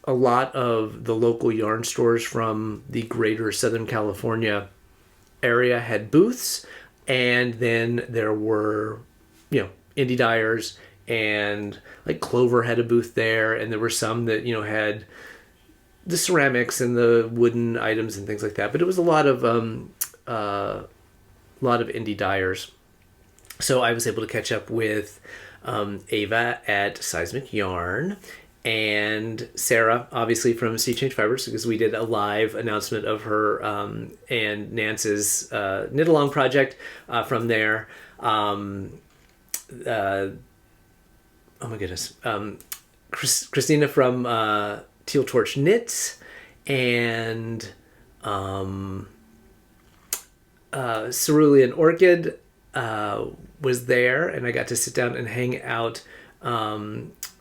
lot of the local yarn stores from the greater Southern California area had booths, and then there were indie dyers, and like Clover had a booth there, and there were some that had the ceramics and the wooden items and things like that. But it was a lot of indie dyers. So I was able to catch up with Ava at Seismic Yarn, and Sarah, obviously from Sea Change Fibers, because we did a live announcement of her and Nance's knit-along project from there. Oh my goodness. Christina from Teal Torch Knits, and Cerulean Orchid was there, and I got to sit down and hang out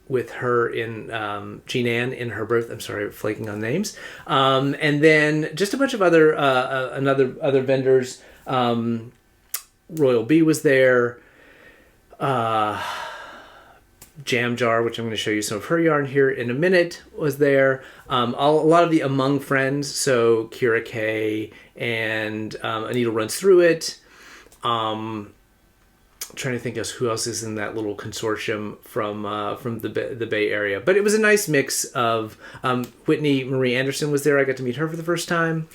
with her in Jean Ann in her birth. I'm sorry, flaking on names. And then just a bunch of other vendors. Royal Bee was there. Jam Jar, which I'm going to show you some of her yarn here in a minute, was there. A lot of the Among Friends, so Kira K and Anita Runs Through It. Trying to think of who else is in that little consortium from the Bay Area. But it was a nice mix of Whitney Marie Anderson was there. I got to meet her for the first time.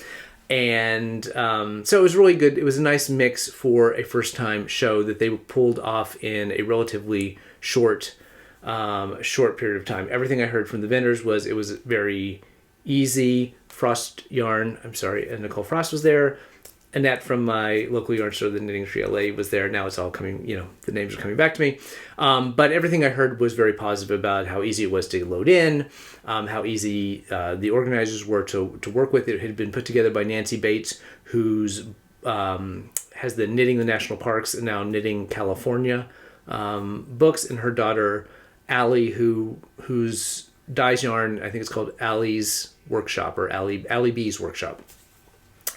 And so it was really good. It was a nice mix for a first-time show that they pulled off in a relatively short period of time. Everything I heard from the vendors was it was very easy. Frost Yarn, and Nicole Frost was there. Annette from my local yarn store, the Knitting Tree LA, was there. Now it's all coming, the names are coming back to me. But everything I heard was very positive about how easy it was to load in, how easy the organizers were to work with. It had been put together by Nancy Bates, who's has the Knitting the National Parks and now Knitting California books, and her daughter Allie, whose dyes yarn, I think it's called Allie's Workshop, or Allie B's Workshop.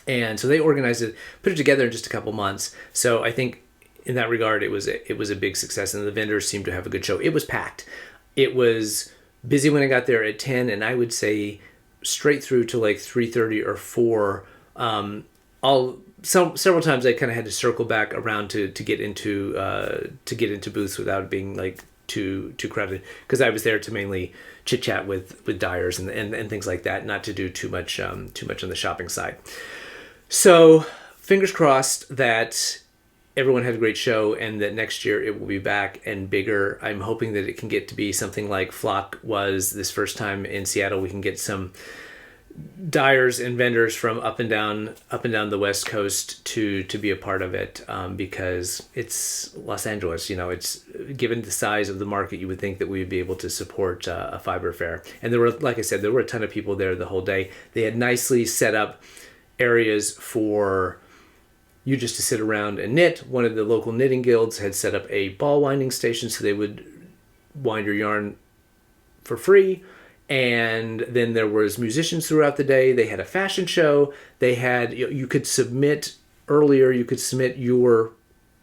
And so they organized it, put it together in just a couple months. So I think in that regard, it was a big success, and the vendors seemed to have a good show. It was packed. It was busy when I got there at 10, and I would say straight through to like 3:30 or 4. All several times I kind of had to circle back around to get into booths without it being like too crowded, because I was there to mainly chit chat with Dyers and things like that, not to do too much on the shopping side. So fingers crossed that everyone had a great show and that next year it will be back and bigger. I'm hoping that it can get to be something like Flock was this first time in Seattle. We can get some dyers and vendors from up and down the West Coast to be a part of it, because it's Los Angeles. It's, given the size of the market, you would think that we would be able to support a fiber fair. And there were, like I said, there were a ton of people there the whole day. They had nicely set up areas for you just to sit around and knit. One of the local knitting guilds had set up a ball winding station, so they would wind your yarn for free. And then there was musicians throughout the day. They had a fashion show. They had, you could submit earlier, you could submit your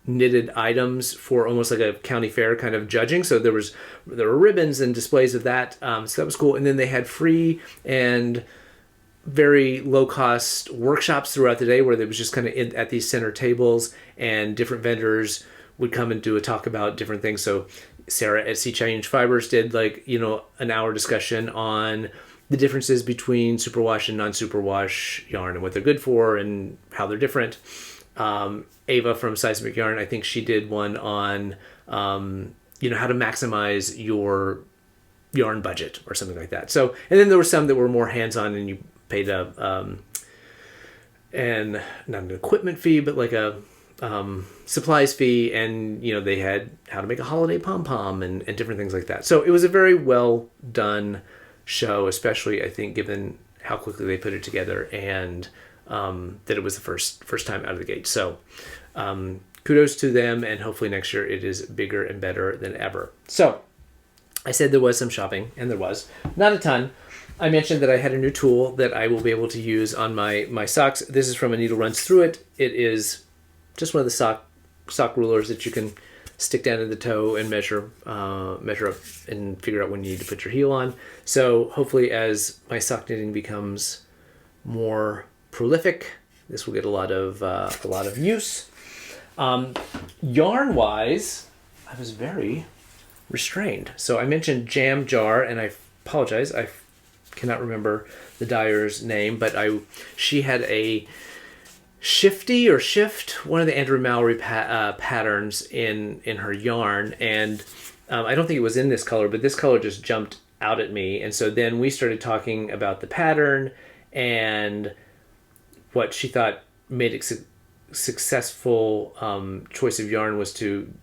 knitted items for almost like a county fair kind of judging. So there were ribbons and displays of that. So that was cool. And then they had free and very low cost workshops throughout the day where they was just kind of at these center tables, and different vendors would come and do a talk about different things. So Sarah at Sea Change Fibers did an hour discussion on the differences between superwash and non-superwash yarn and what they're good for and how they're different. Ava from Seismic Yarn, I think she did one on how to maximize your yarn budget or something like that. So, and then there were some that were more hands-on, and you paid and not an equipment fee, but like a supplies fee, and they had how to make a holiday pom-pom and different things like that. So it was a very well done show, especially I think given how quickly they put it together, and that it was the first time out of the gate. So kudos to them, and hopefully next year it is bigger and better than ever. So I said there was some shopping, and there was not a ton. I mentioned that I had a new tool that I will be able to use on my socks. This is from A Needle Runs Through It. It is just one of the sock rulers that you can stick down to the toe and measure up and figure out when you need to put your heel on. So hopefully, as my sock knitting becomes more prolific, this will get a lot of use. Yarn wise, I was very restrained. So I mentioned Jam Jar, and I apologize, I cannot remember the dyer's name, but she had a Shifty or Shift, one of the Andrew Mallory patterns in her yarn, and I don't think it was in this color, but this color just jumped out at me. And so then we started talking about the pattern and what she thought made it successful choice of yarn was to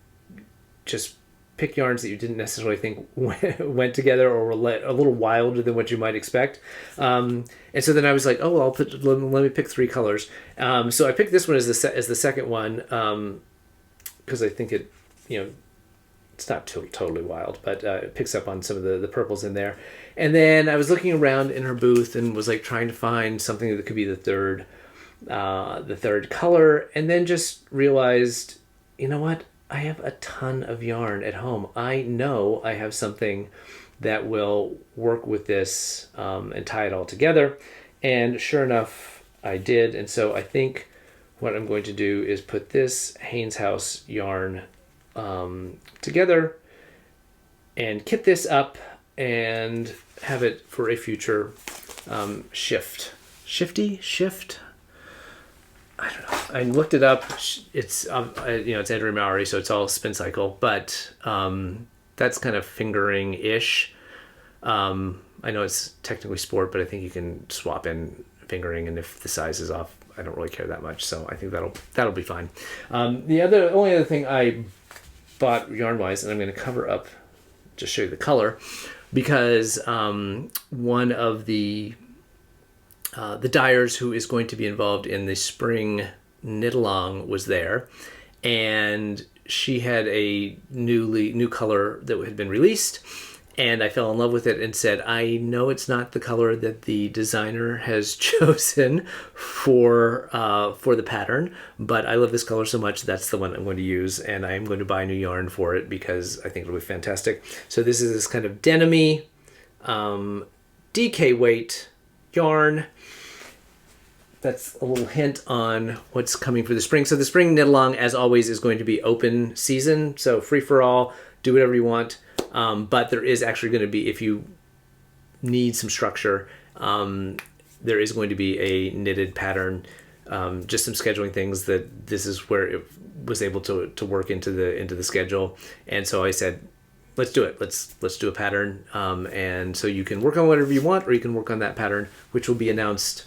just pick yarns that you didn't necessarily think went together or were a little wilder than what you might expect. And so then I was like, oh, well, let me pick 3 colors. So I picked this one as the second one, because I think it, it's not totally wild, but it picks up on some of the purples in there. And then I was looking around in her booth and was like trying to find something that could be the third color, and then just realized, you know what? I have a ton of yarn at home. I know I have something that will work with this and tie it all together. And sure enough, I did. And so I think what I'm going to do is put this Haynes House yarn together and kit this up and have it for a future shift. Shift? I don't know. I looked it up. It's it's Andrew Mallory, so it's all spin cycle, but that's kind of fingering-ish. I know it's technically sport, but I think you can swap in fingering, and if the size is off, I don't really care that much. So I think that'll be fine. The only other thing I bought yarn-wise, and I'm going to cover up, just show you the color, because one of the Dyers who is going to be involved in the spring Knitalong was there, and she had a new color that had been released, and I fell in love with it and said, I know it's not the color that the designer has chosen for the pattern, but I love this color so much, that's the one I'm going to use, and I'm going to buy new yarn for it because I think it'll be fantastic. So this is this kind of denim-y, DK weight yarn, that's a little hint on what's coming for the spring. So the spring knit-along, as always, is going to be open season. So free for all, do whatever you want. But there is actually going to be, if you need some structure, there is going to be a knitted pattern, just some scheduling things that this is where it was able to work into the schedule. And so I said, let's do it. Let's do a pattern. And so you can work on whatever you want, or you can work on that pattern, which will be announced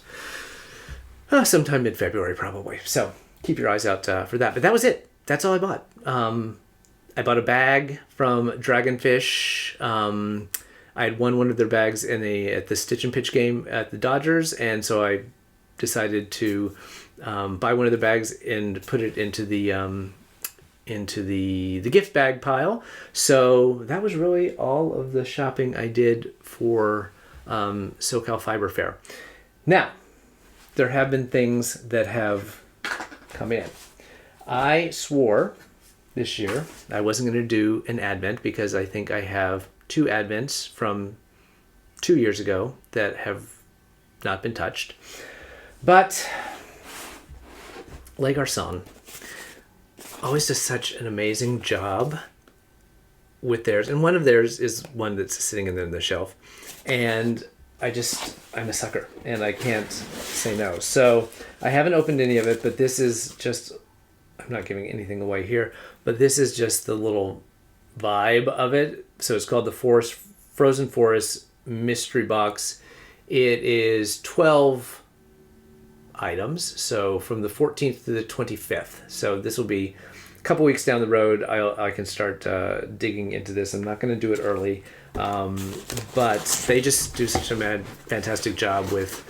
sometime mid-February probably. So keep your eyes out for that. But that was it. That's all I bought. I bought a bag from Dragonfish. I had won one of their bags at the Stitch and Pitch game at the Dodgers, and so I decided to buy one of the bags and put it into the gift bag pile. So that was really all of the shopping I did for SoCal Fiber Fair. Now, there have been things that have come in. I swore this year I wasn't going to do an Advent because I think I have 2 Advents from 2 years ago that have not been touched. But Les Garçons always does such an amazing job with theirs. And one of theirs is one that's sitting in the shelf. And I'm a sucker and I can't say no. So I haven't opened any of it, but this is just, I'm not giving anything away here, but this is just the little vibe of it. So it's called the Frozen Forest Mystery Box. It is 12 items. So from the 14th to the 25th. So this will be a couple weeks down the road. I can start digging into this. I'm not going to do it early. But they just do such a fantastic job with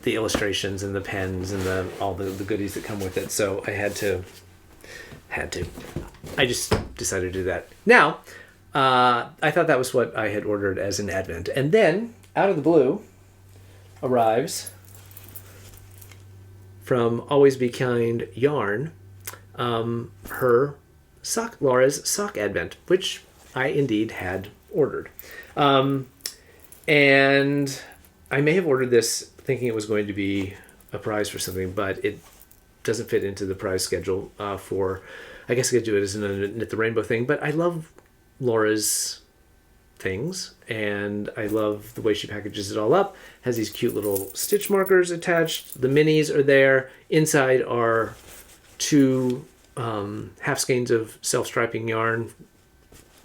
the illustrations and the pens and all the goodies that come with it. So I had to. I just decided to do that. Now, I thought that was what I had ordered as an Advent. And then, out of the blue, arrives from Always Be Kind Yarn, Laura's sock Advent, which I indeed had ordered. And I may have ordered this thinking it was going to be a prize for something, but it doesn't fit into the prize schedule I guess I could do it as a Knit the Rainbow thing, but I love Laura's things, and I love the way she packages it all up. Has these cute little stitch markers attached. The minis are there. Inside are 2 half skeins of self-striping yarn.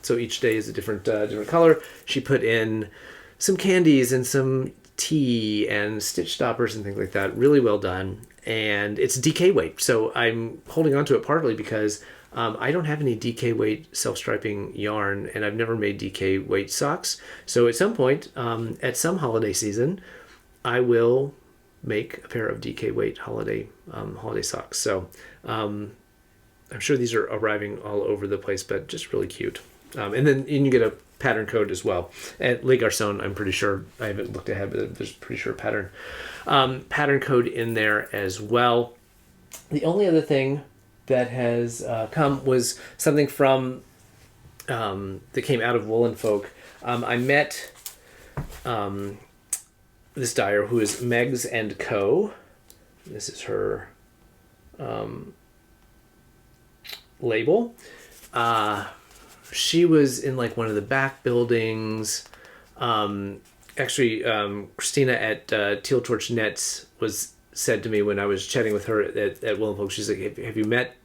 So each day is a different color. She put in some candies and some tea and stitch stoppers and things like that. Really well done. And it's DK weight. So I'm holding on to it partly because I don't have any DK weight self-striping yarn, and I've never made DK weight socks. So at some point, at some holiday season, I will make a pair of DK weight holiday socks. So I'm sure these are arriving all over the place, but just really cute. And then you get a pattern code as well. At Les Garçons, I'm pretty sure, I haven't looked ahead, but there's pretty sure pattern code in there as well. The only other thing that has come was something from that came out of Woolen Folk. I met this dyer who is Megs and Co. This is her label. She was in like one of the back buildings. Actually, Christina at Teal Torch Nets said to me when I was chatting with her at Woolen Folk, she's like, have you met,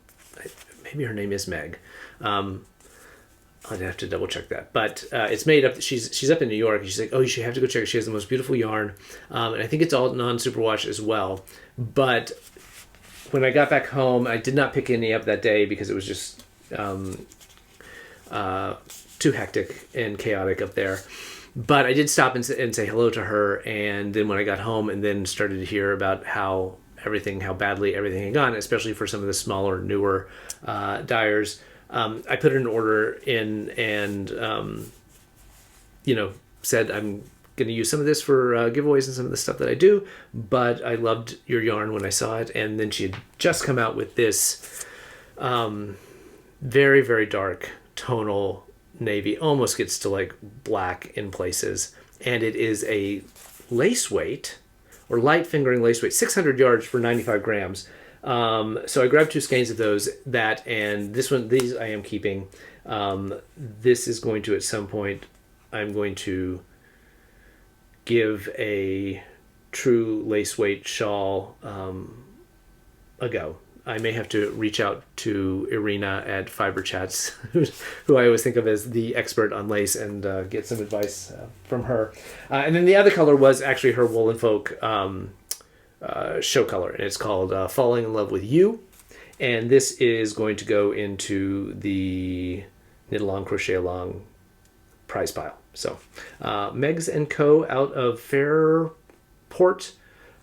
maybe her name is Meg. I'd have to double check that, but it's made up. She's up in New York, and she's like, oh, you should have to go check it. She has the most beautiful yarn, and I think it's all non-superwash as well. But when I got back home, I did not pick any up that day because it was just too hectic and chaotic up there. But I did stop and say hello to her, and then when I got home and then started to hear about how badly everything had gone, especially for some of the smaller, newer dyers, I put an order in and said I'm going to use some of this for giveaways and some of the stuff that I do, but I loved your yarn when I saw it. And then she had just come out with this very, very dark tonal navy, almost gets to like black in places, and it is a lace weight or light fingering lace weight, 600 yards for 95 grams. So I grabbed 2 skeins of those, that and this one. These I am keeping. This is going to, at some point, I'm going to give a true lace weight shawl a go. I may have to reach out to Irina at Fiber Chats, who I always think of as the expert on lace, and get some advice from her. And then the other color was actually her Woolen Folk show color, and it's called Falling in Love with You. And this is going to go into the Knitalong Crochetalong prize pile. So Megs and Co. out of Fairport,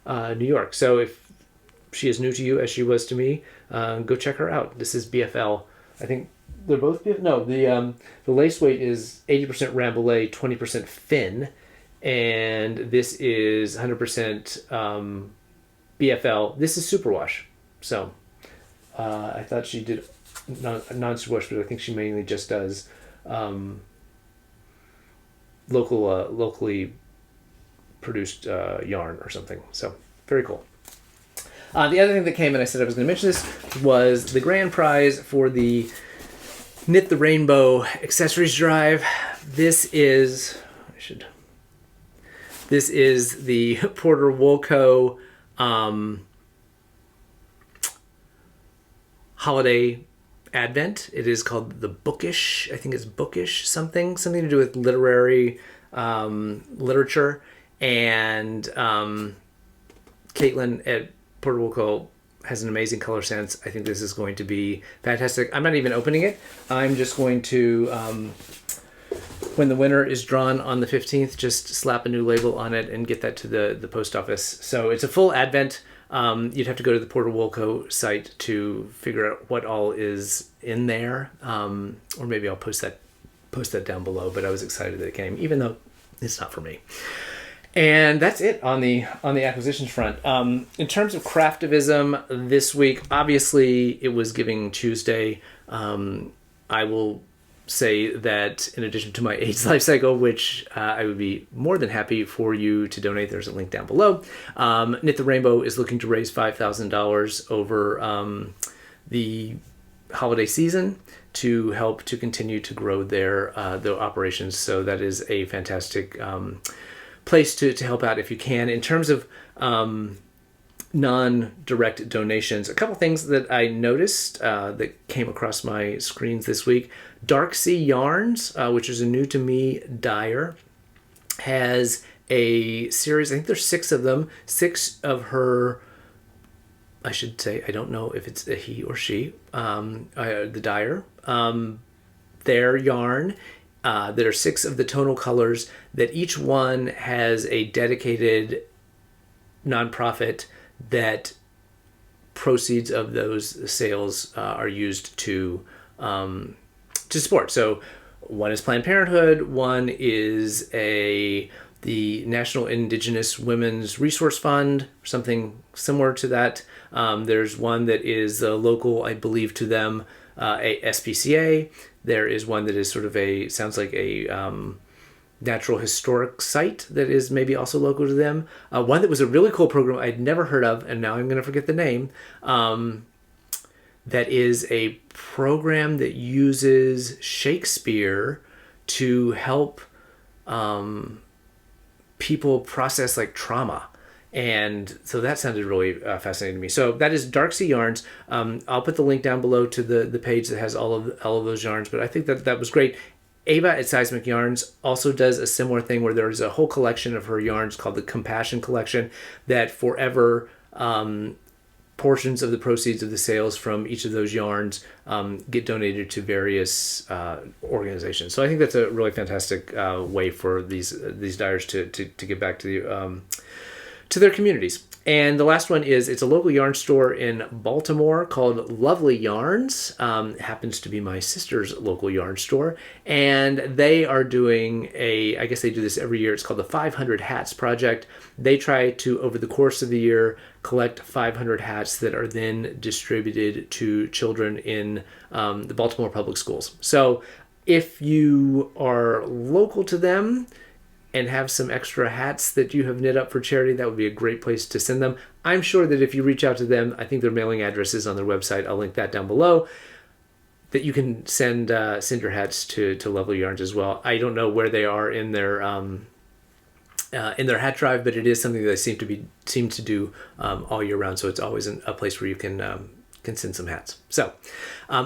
New York. So if she is new to you as she was to me, go check her out. This is BFL. I think they're both BFL. No, the lace weight is 80% Rambouillet, 20% Fin, and this is 100% BFL. This is superwash. So I thought she did non-superwash, but I think she mainly just does locally produced yarn or something. So very cool. The other thing that came, and I said I was going to mention this, was the grand prize for the Knit the Rainbow accessories drive. This is the Porter Woolco holiday advent. It is called the Bookish. I think it's Bookish something to do with literary literature. And Caitlin at Porter Woolco has an amazing color sense. I think this is going to be fantastic. I'm not even opening it. I'm just going to, when the winner is drawn on the 15th, just slap a new label on it and get that to the post office. So it's a full advent. You'd have to go to the Porter Woolco site to figure out what all is in there. Or maybe I'll post that down below, but I was excited that it came, even though it's not for me. And that's it on the acquisitions front. In terms of Craftivism this week, obviously it was Giving Tuesday. I will say that in addition to my AIDS Lifecycle, which I would be more than happy for you to donate, there's a link down below. Knit the Rainbow is looking to raise $5,000 over the holiday season to help to continue to grow their operations. So that is a fantastic place to help out if you can. In terms of non-direct donations, a couple things that I noticed that came across my screens this week. Dark Sea Yarns, which is a new to me dyer, has a series, I think there's 6 of them, 6 of her, I should say, I don't know if it's a he or she, the dyer, their yarn. There are 6 of the tonal colors that each one has a dedicated nonprofit that proceeds of those sales are used to support. So one is Planned Parenthood, one is the National Indigenous Women's Resource Fund, something similar to that. There's one that is local, I believe, to them, a SPCA. There is one that is sort of sounds like a natural historic site that is maybe also local to them. One that was a really cool program I'd never heard of, and now I'm going to forget the name, that is a program that uses Shakespeare to help people process like trauma. And so that sounded really fascinating to me. So that is Dark Sea Yarns. I'll put the link down below to the page that has all of those yarns, but I think that was great. Ava at Seismic Yarns also does a similar thing where there is a whole collection of her yarns called the Compassion Collection that forever portions of the proceeds of the sales from each of those yarns get donated to various organizations. So I think that's a really fantastic way for these dyers to give back to their communities. And the last one is, it's a local yarn store in Baltimore called Lovely Yarns. Happens to be my sister's local yarn store. And they are doing I guess they do this every year. It's called the 500 Hats Project. They try to, over the course of the year, collect 500 hats that are then distributed to children in the Baltimore public schools. So if you are local to them, and have some extra hats that you have knit up for charity, that would be a great place to send them. I'm sure that if you reach out to them, I think their mailing address is on their website. I'll link that down below, that you can send your hats to Lovely Yarns as well. I don't know where they are in their hat drive, but it is something that they seem to do all year round. So it's always a place where you can send some hats. So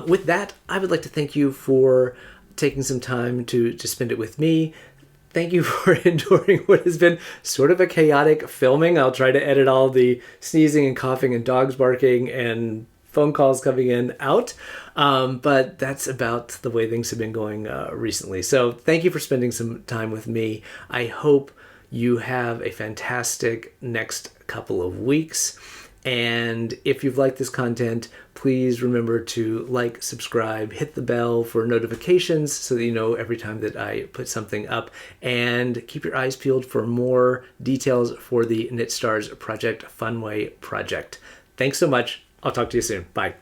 with that, I would like to thank you for taking some time to spend it with me. Thank you for enduring what has been sort of a chaotic filming. I'll try to edit all the sneezing and coughing and dogs barking and phone calls coming in out. But that's about the way things have been going recently. So thank you for spending some time with me. I hope you have a fantastic next couple of weeks. And if you've liked this content, please remember to like, subscribe, hit the bell for notifications so that you know every time that I put something up, and keep your eyes peeled for more details for the Knitstars Project Funway project. Thanks so much. I'll talk to you soon. Bye.